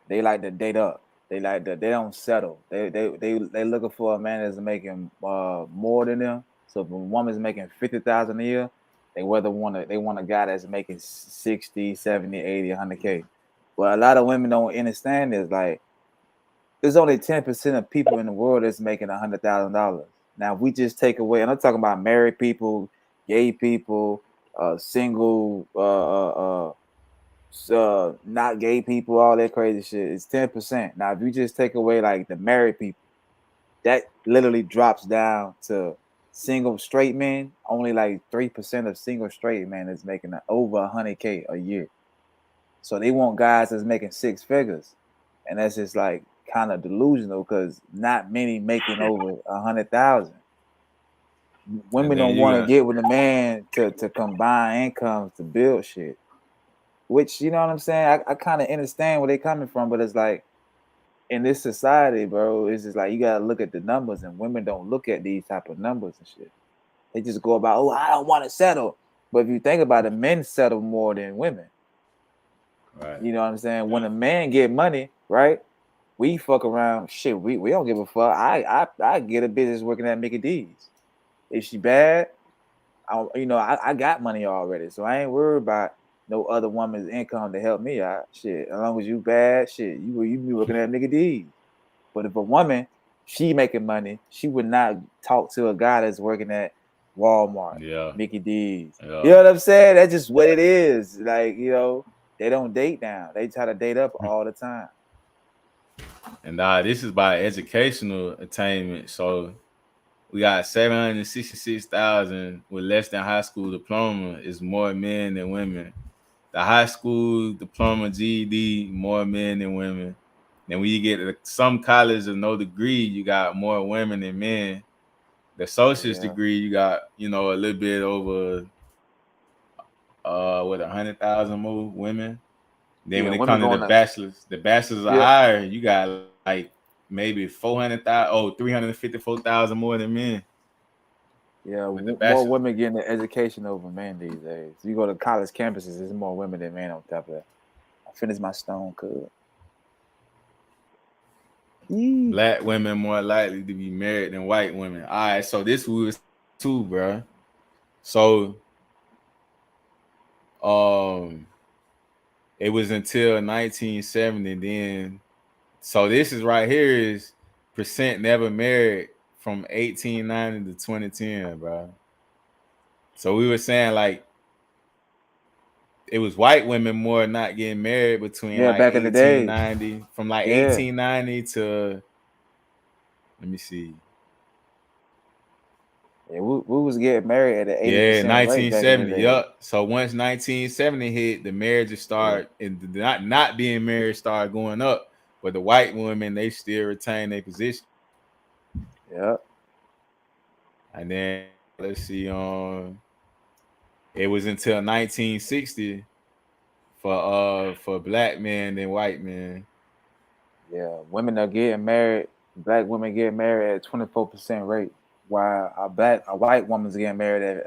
they like to date up. They don't settle. They looking for a man that's making more than them. So if a woman's making 50,000 a year, they want a guy that's making 60, 70, 80, 100K. But a lot of women don't understand this. Like, there's only 10% of people in the world that's making $100,000. Now, if we just take away, and I'm talking about married people, gay people, single, not gay people, all that crazy shit. It's 10%. Now, if you just take away like the married people, that literally drops down to single straight men. Only like 3% of single straight men is making over 100K a year. So they want guys that's making 6 figures, and that's just like kind of delusional because not many making over 100,000. Women don't want to get with a man to combine incomes to build shit. Which, you know what I'm saying? I kind of understand where they're coming from, but it's like in this society, bro, it's just like you gotta look at the numbers, and women don't look at these type of numbers and shit. They just go about, oh, I don't want to settle. But if you think about it, men settle more than women. Right. You know what I'm saying? When a man get money, right? We fuck around. Shit, we don't give a fuck. I get a business working at Mickey D's. If she bad, I got money already, so I ain't worried about no other woman's income to help me out. Shit, as long as you bad, shit, you be working at Mickey D's. But if a woman, she making money, she would not talk to a guy that's working at Walmart, Mickey D's. You know what I'm saying? That's just what it is. Like, they don't date now. They try to date up all the time. And this is by educational attainment. So we got 766,000 with less than high school diploma is more men than women. The high school diploma GED, more men than women. Then when you get to some college of no degree, you got more women than men. The associate's degree, you got, a little bit over 100,000 more women. Then when it comes to the bachelor's are higher, you got like maybe 400,000, 354,000 more than men. Yeah, more women getting the education over men these days. You go to college campuses, there's more women than men on top of that. I finished my stone cub. Black women more likely to be married than white women. All right, so this was too, bro. So, it was until 1970. Then, so this is right here is percent never married from 1890 to 2010, bro. So we were saying like it was white women more not getting married between like back 1890 in the day. From like 1890 to, let me see. Yeah, we was getting married at the 80%. Yeah, 1970. Yup. So once 1970 hit, the marriages start and not being married started going up. But the white women, they still retain their position. Yep. And then let's see, it was until 1960 for black men than white men. Yeah, women are getting married. Black women get married at 24% rate, while a white woman's getting married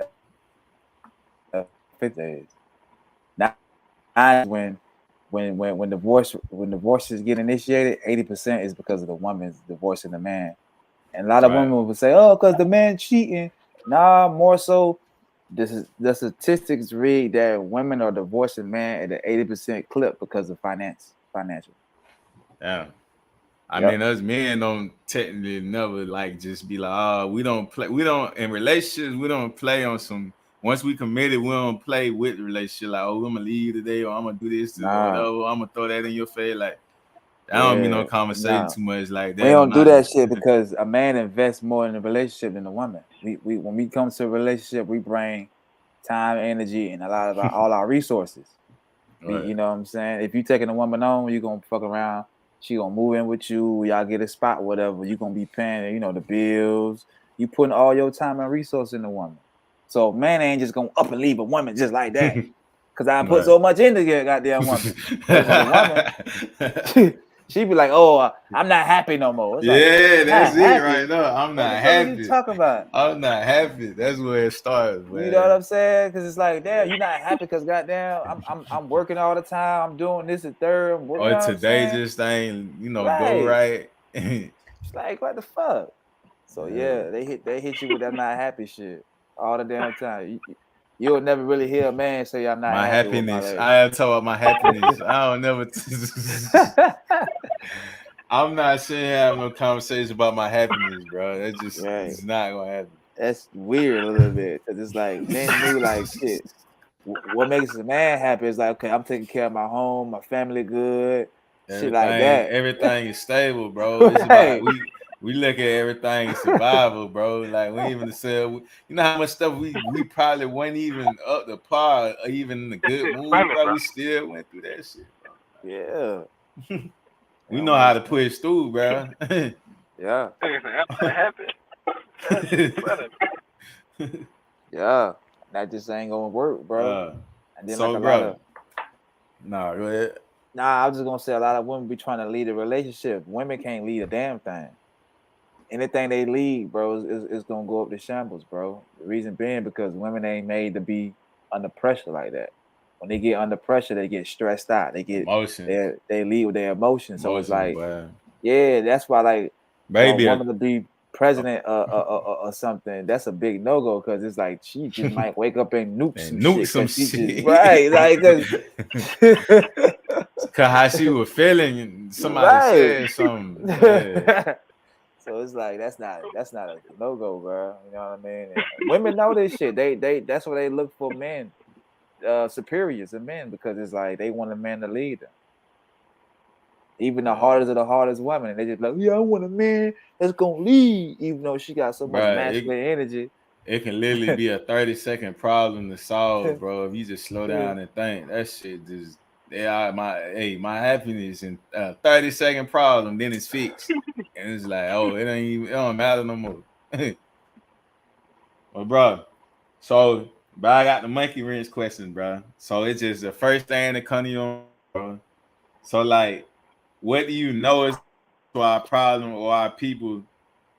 at 50%. Now, when divorces get initiated, 80% is because of the woman's divorcing the man, and a lot of women would say, "Oh, because the man cheating." Nah, more so, the statistics read that women are divorcing men at an 80% clip because of financial. Yeah. I mean, us men don't technically never like just be like, oh, we don't in relationships, we don't play on some, once we committed, we don't play with the relationship like, oh, I'm gonna leave today or I'm gonna do this or whatever, I'm gonna throw that in your face. Like, I don't mean no conversation too much like that. We don't do that shit because a man invests more in a relationship than a woman. We when we come to a relationship, we bring time, energy, and a lot of all our resources. Right. You know what I'm saying? If you taking a woman on, you're gonna fuck around. She gonna move in with you. Y'all get a spot, whatever. You gonna be paying, the bills. You putting all your time and resources in the woman. So man ain't just gonna up and leave a woman just like that. Cause I put so much into your goddamn woman. The woman, she be like, "Oh, I'm not happy no more." It's that's it right now. I'm not happy. What you talking about? I'm not happy. That's where it starts, man. You know what I'm saying? Because it's like, damn, you're not happy because goddamn, I'm working all the time. I'm doing this and third. Or today just ain't, go right. It's like, what the fuck? So yeah, they hit you with that not happy shit all the damn time. You'll never really hear a man say I'm not happy. Happiness. I talk about my happiness. I don't never. I'm not saying have no conversation about my happiness, bro. That's just it's not gonna happen. That's weird a little bit because it's like men knew like shit. What makes a man happy is like, okay, I'm taking care of my home, my family good, shit like that. Everything is stable, bro. It's about we look at everything as survival, bro. Like we even sell, you know how much stuff we probably weren't even up to par, or even in the good mood, bro. We still went through that shit, bro. Yeah. We know how to push through, bro. Yeah. Yeah. That just ain't gonna work, bro. And then so, bro. Nah, go ahead. Nah, I was just gonna say a lot of women be trying to lead a relationship. Women can't lead a damn thing. Anything they lead, bro, is gonna go up the shambles, bro. The reason being because women ain't made to be under pressure like that. When they get under pressure, they get stressed out. They get Emotions. they lead with their emotions. So it's like, Boy. yeah, that's why like for a Baby, woman to be president or something, that's a big no go because it's like she just might wake up and nuke some shit. some She shit. just right, like Cause how she was feeling, somebody right. said something. Yeah. So it's like that's not a no go, bro. You know what I mean? And women know this shit. They that's why they look for men, superiors in men because it's like they want a man to lead them. Even the hardest of the hardest women, and they just like, yeah, I want a man that's gonna lead, even though she got so much masculine energy. It can literally be a 30-second problem to solve, bro. If you just slow down and think, that shit just my happiness in a 30-second problem, then it's fixed. And it's like, oh, it don't matter no more. Well, bro, but I got the monkey wrench question, bro. So it's just the first thing that come to you, bro. So like, what do you know is to our problem or our people?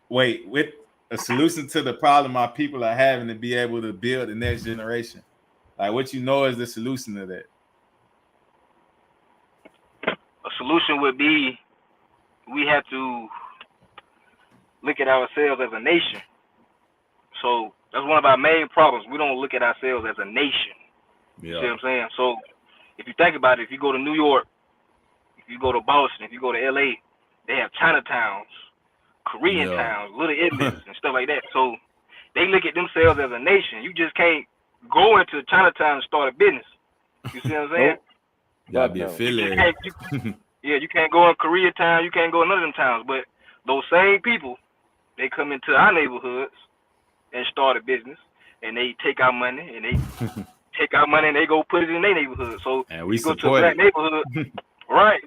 Wait, with a solution to the problem our people are having to be able to build the next generation. Like, what you know is the solution to that? A solution would be we have to look at ourselves as a nation. So that's one of our main problems. We don't look at ourselves as a nation. You see what I'm saying? So if you think about it, if you go to New York, if you go to Boston, if you go to LA, they have Chinatowns, Korean towns, Little Italy's and stuff like that. So they look at themselves as a nation. You just can't go into Chinatown and start a business. You see what I'm saying? You gotta be affiliated. You can't go in Koreatown. You can't go in none of them towns. But those same people, they come into our neighborhoods and start a business, and they take our money, and they go put it in their neighborhood. So and we you go to a black neighborhood, right?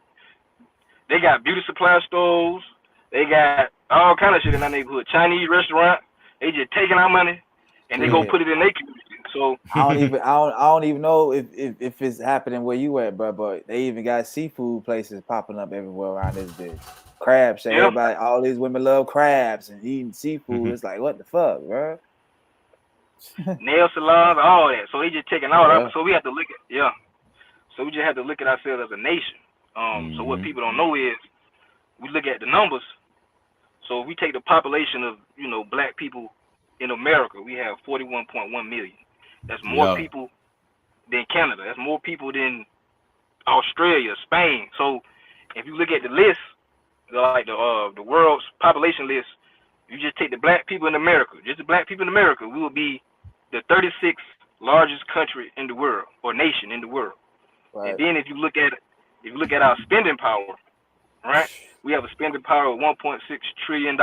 They got beauty supply stores. They got all kind of shit in our neighborhood. Chinese restaurant. They just taking our money, and they go put it in their community. So I don't even know if it's happening where you at, bro. But they even got seafood places popping up everywhere around this bitch. Crabs, everybody, all these women love crabs and eating seafood. It's like, what the fuck, bro? Nail salons, all that. So they just taking all that. So we have to look at So we just have to look at ourselves as a nation. So what people don't know is we look at the numbers. So if we take the population of black people in America, we have 41.1 million. That's more people than Canada. That's more people than Australia, Spain. So if you look at the list, like the world's population list, you just take the black people in America. Just the black people in America, we will be the 36th largest country in the world or nation in the world. Right. And then if you look at our spending power, right? We have a spending power of $1.6 trillion.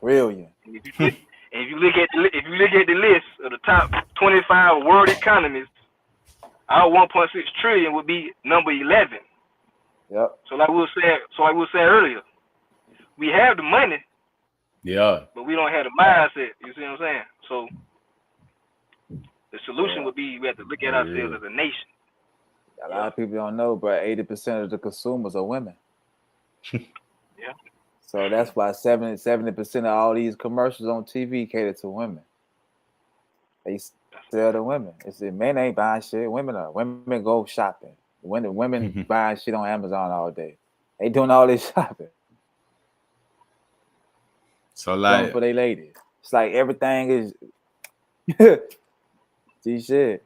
Trillion. If you look at the list of the top 25 world economies, our 1.6 trillion would be number 11. Yep. So like we were saying earlier, we have the money. But we don't have the mindset. You see what I'm saying? So the solution would be we have to look at ourselves as a nation. A lot of people don't know, but 80% of the consumers are women. So that's why 70% of all these commercials on TV cater to women. They sell to women. It's men ain't buying shit. Women are. Women go shopping. Women buying shit on Amazon all day. They doing all this shopping. So like for they ladies. It's like everything is G shit.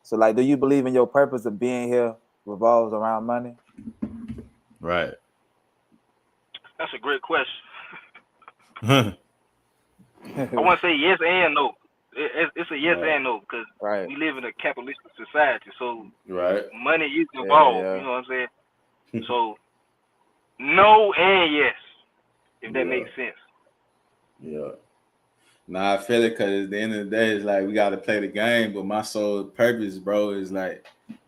So like, do you believe in your purpose of being here revolves around money? Right. That's a great question. I want to say yes and no. It's a yes and no because we live in a capitalistic society. So money is involved. You know what I'm saying? So no and yes, if that makes sense. Yeah. Nah, I feel it because at the end of the day, it's like we got to play the game. But my sole purpose, bro, is like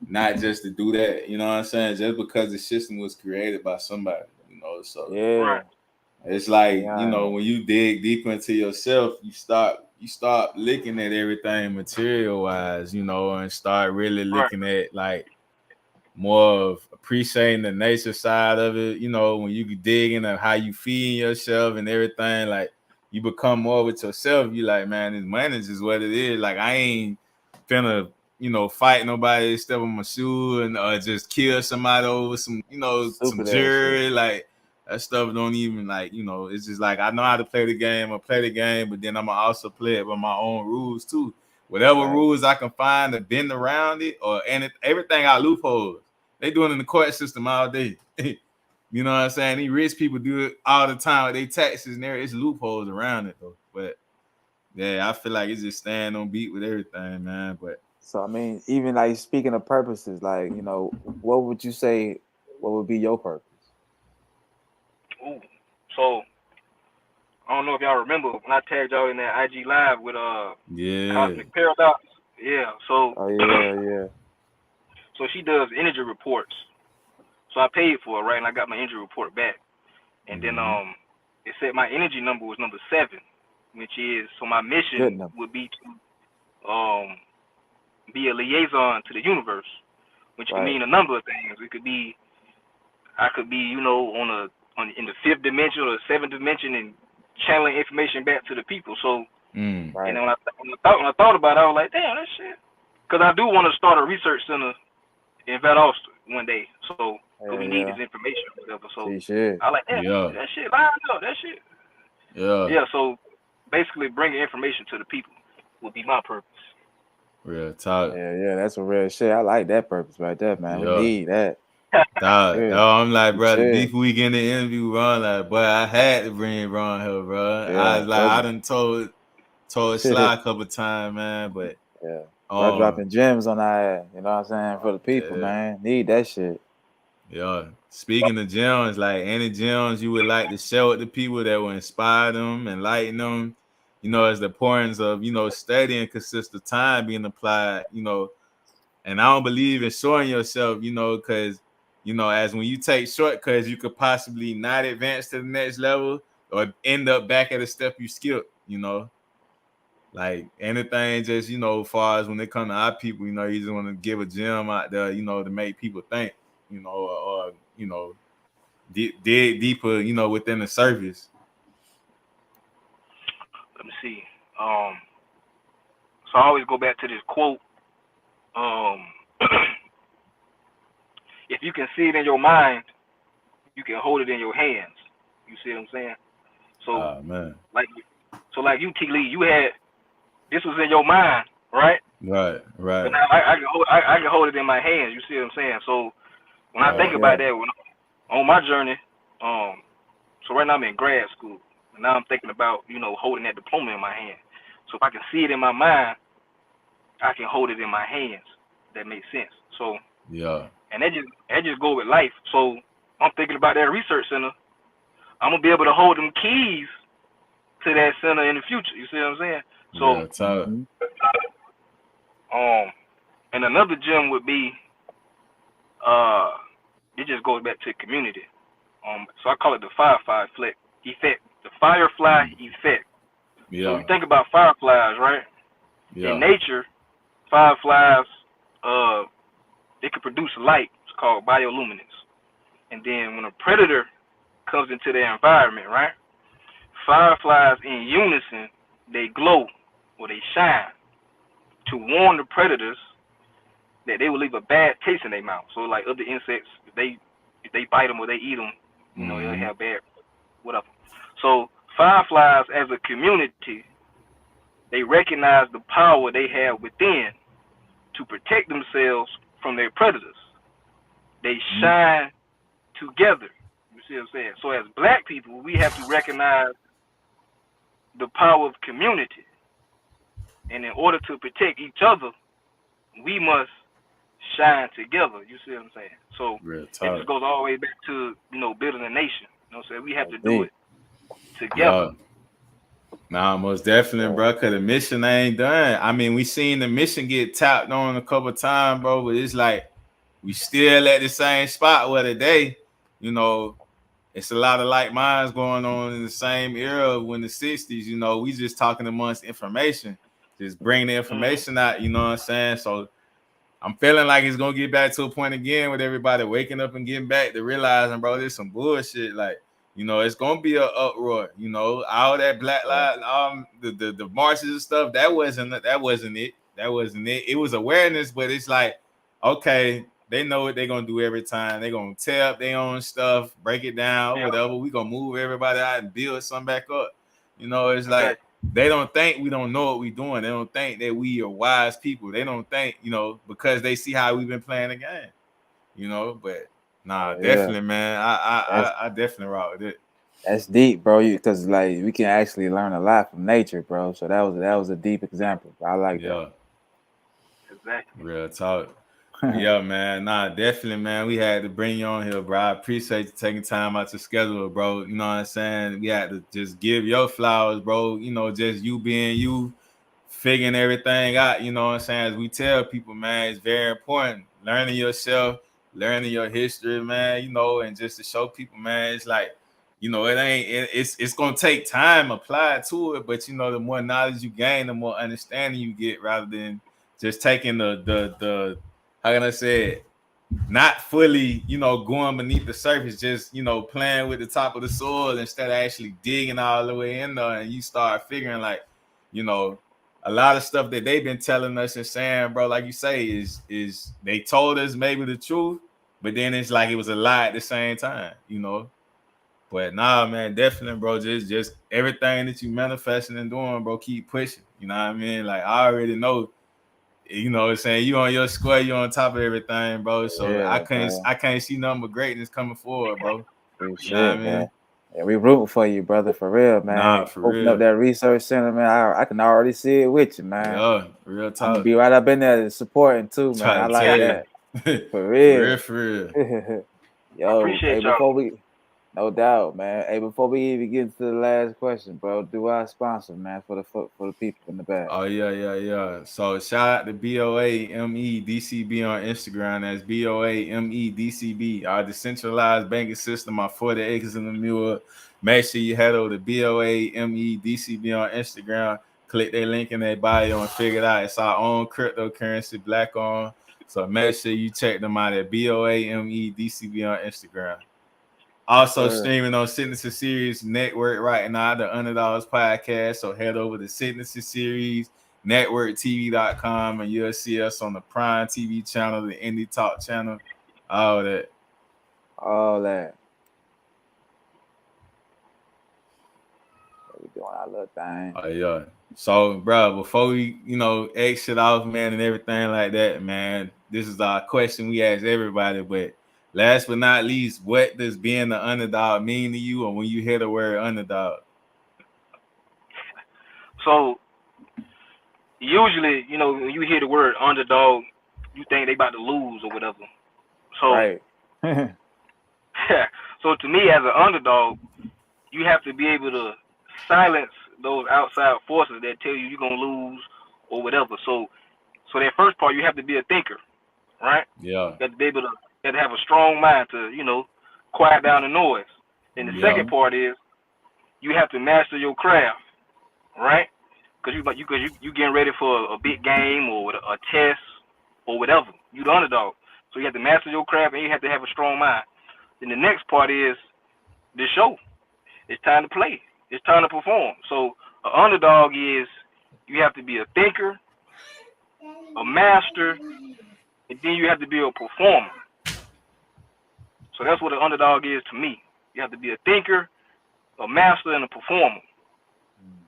not just to do that. You know what I'm saying? Just because the system was created by somebody. So it's like when you dig deeper into yourself, you start looking at everything material wise, and start really looking at like more of appreciating the nature side of it. You know, when you dig into how you feeding yourself and everything, like you become more with yourself. You like, man, this money is just what it is. Like I ain't finna, you know, fight nobody, step on my shoe and just kill somebody over some, you know, some jury. Like that stuff don't even like, you know, it's just like I know how to play the game. I play the game, but then I'm gonna also play it by my own rules too. Whatever rules I can find to bend around it, everything got loopholes. They doing it in the court system all day. You know what I'm saying? These rich people do it all the time with their taxes and it's loopholes around it though. But yeah, I feel like it's just staying on beat with everything, man. But so I mean, even like speaking of purposes, like, you know, what would you say? What would be your purpose? Ooh, so I don't know if y'all remember when I tagged y'all in that IG live with Cosmic Paradox. Yeah. So yeah. So she does energy reports. So I paid for it, right? And I got my energy report back. And then it said my energy number was number 7, which is, so my mission would be to be a liaison to the universe, which can mean a number of things. It could be, I could be, you know, in the 5th dimension or the 7th dimension and channeling information back to the people. So, and then when I thought about it, I was like, damn, that shit. Because I do want to start a research center in Valdosta one day. So we need this information or whatever. So I like that shit. Line up, that shit. Yeah. So basically, bringing information to the people would be my purpose. Real talk. Yeah. That's a real shit. I like that purpose right there, man. We need that. I'm like, bro, before we get in the interview, Ron, like, boy, I had to bring Ron here, bro. I was like, I done told Sly a couple times, man, but bro, dropping gems on our ass, you know what I'm saying, for the people, man. Need that shit. Yeah. Speaking of gems, like any gems you would like to share with the people that will inspire them, enlighten them, you know, as the importance of, you know, studying consistent time being applied, you know, and I don't believe in showing yourself, you know, because, you know, as when you take shortcuts, you could possibly not advance to the next level or end up back at a step you skipped, you know. Like anything, just, you know, as far as when they come to our people, you know, you just want to give a gem out there, you know, to make people think, you know, or you know, dig deeper, you know, within the surface. Let me see. So I always go back to this quote. If you can see it in your mind, you can hold it in your hands. You see what I'm saying? So, man. like you, T. Lee, you had this was in your mind, right? Right. But now I can hold it in my hands. You see what I'm saying? So when I think about that, when on my journey, so right now I'm in grad school, and now I'm thinking about, you know, holding that diploma in my hand. So if I can see it in my mind, I can hold it in my hands. That makes sense. So and that just go with life. So I'm thinking about that research center. I'm gonna be able to hold them keys to that center in the future. You see what I'm saying? So and another gem would be it just goes back to community. So I call it the firefly effect. The firefly effect. So you think about fireflies, right? In nature, fireflies they can produce light. It's called bioluminescence. And then when a predator comes into their environment, right? Fireflies in unison, they glow or they shine to warn the predators that they will leave a bad taste in their mouth. So like other insects, if they bite them or they eat them, you know, they'll have bad whatever. So fireflies as a community, they recognize the power they have within to protect themselves from their predators. They shine together. You see what I'm saying? So as black people, we have to recognize the power of community. And in order to protect each other, we must shine together. You see what I'm saying? So it just goes all the way back to, you know, building a nation. You know what I'm saying? We have to do it together. Nah, most definitely, bro, because the mission ain't done. I mean, we seen the mission get tapped on a couple of times, bro, but it's like we still at the same spot where today, you know, it's a lot of like minds going on in the same era when the 60s, you know, we just talking amongst information, just bring the information out, you know what I'm saying? So I'm feeling like it's gonna get back to a point again with everybody waking up and getting back to realizing, bro, there's some bullshit. Like, you know, it's gonna be an uproar. You know, all that Black Lives, the marches and stuff. That wasn't it. That wasn't it. It was awareness, but it's like, okay, they know what they're gonna do every time. They're gonna tear up their own stuff, break it down, whatever. We gonna move everybody out and build something back up. You know, it's like they don't think we don't know what we're doing. They don't think that we are wise people. They don't think, you know, because they see how we've been playing the game. You know, but definitely, man. I definitely rock with it. That's deep, bro. Because like we can actually learn a lot from nature, bro. So that was a deep example. I like that. Exactly. Real talk. Yeah, man. Definitely, man. We had to bring you on here, bro. I appreciate you taking time out your schedule, bro. You know what I'm saying? We had to just give your flowers, bro. You know, just you being you, figuring everything out. You know what I'm saying? As we tell people, man, it's very important. Learning yourself, learning your history, man. You know, and just to show people, man, it's like, you know, it's gonna take time applied to it, but you know, the more knowledge you gain, the more understanding you get, rather than just taking the how can I say it, not fully, you know, going beneath the surface, just, you know, playing with the top of the soil instead of actually digging all the way in there. And you start figuring, like, you know, a lot of stuff that they've been telling us and saying, bro, like you say, is they told us maybe the truth, but then it's like it was a lie at the same time, you know. But man, definitely, bro, just everything that you manifesting and doing, bro, keep pushing. You know what I mean? Like, I already know, you know what I'm saying, you on your square, you on top of everything, bro. So I can't see nothing but greatness coming forward, bro. Appreciate, you know what I mean? Man. Yeah, we rooting for you, brother, for real, man. For Open real. up that research center, man. I can already see it with you, man. Yeah, real talk. I'm gonna be right up in there supporting too, man. I like that. For real. For real. Yo, appreciate y'all. No doubt, man. Hey, before we even get into the last question, bro, do our sponsor, man, for the people in the back. Oh, yeah. So shout out to BOAMEDCB on Instagram. That's BOAMEDCB. Our decentralized banking system, our 40 acres in the mule. Make sure you head over to BOAMEDCB on Instagram. Click their link in their bio and figure it out. It's our own cryptocurrency, black on. So make sure you check them out at BOAMEDCB on Instagram. Also streaming on Signature Series Network right now, the Underdogs Podcast. So head over to Signature Series NetworkTV.com and you'll see us on the Prime TV channel, the Indie Talk channel, all that. We doing our little thing. Oh, yeah. So, bro, before we, you know, exit off, man, and everything like that, man, this is our question we ask everybody, but last but not least, what does being the underdog mean to you, or when you hear the word underdog? So usually, you know, when you hear the word underdog, you think they about to lose or whatever. So right. So to me, as an underdog, you have to be able to silence those outside forces that tell you you're gonna lose or whatever. So that first part, you have to be a thinker, right? Yeah. You have to be able to, you have to have a strong mind to, you know, quiet down the noise. And the second part is you have to master your craft, right? Because you getting ready for a big game or a test or whatever. You the underdog, so you have to master your craft and you have to have a strong mind. Then the next part is the show. It's time to play. It's time to perform. So an underdog is you have to be a thinker, a master, and then you have to be a performer. So that's what an underdog is to me. You have to be a thinker, a master, and a performer.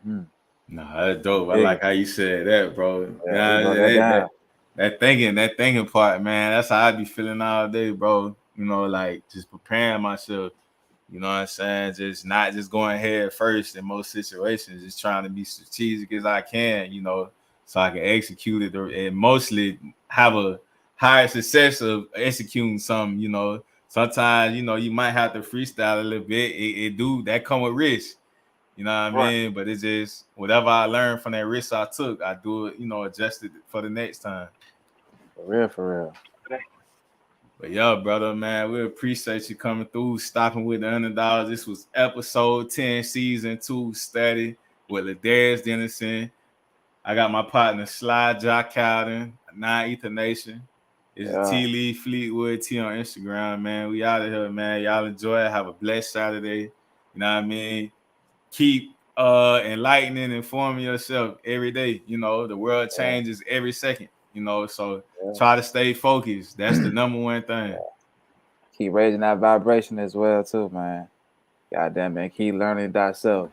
Mm-hmm. Nah, that's dope. I like how you said that, bro. Yeah, that thinking part, man. That's how I be feeling all day, bro. You know, like just preparing myself. You know what I'm saying? Just not just going head first in most situations. Just trying to be strategic as I can, you know, so I can execute it and mostly have a higher success of executing something. You know, sometimes, you know, you might have to freestyle a little bit. It do that come with risk. You know what I mean? But it's just whatever I learned from that risk I took, I do it, you know, adjust it for the next time. For real. But yeah, brother, man, we appreciate you coming through, stopping with the Underdogs. This was episode 10, season 2, study with LaDarius Dennison. I got my partner Sly Jock Cowden, 9 Ether Nation. It's T Lee Fleetwood T on Instagram, man. We out of here, man. Y'all enjoy it. Have a blessed Saturday. You know what I mean? Keep enlightening, informing yourself every day. You know, the world changes every second, you know, so try to stay focused. That's the number one thing. Keep raising that vibration as well, too, man. Goddamn, man. Keep learning thyself.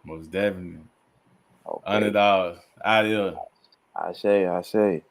Most definitely. Okay. Underdogs. Out here. I say.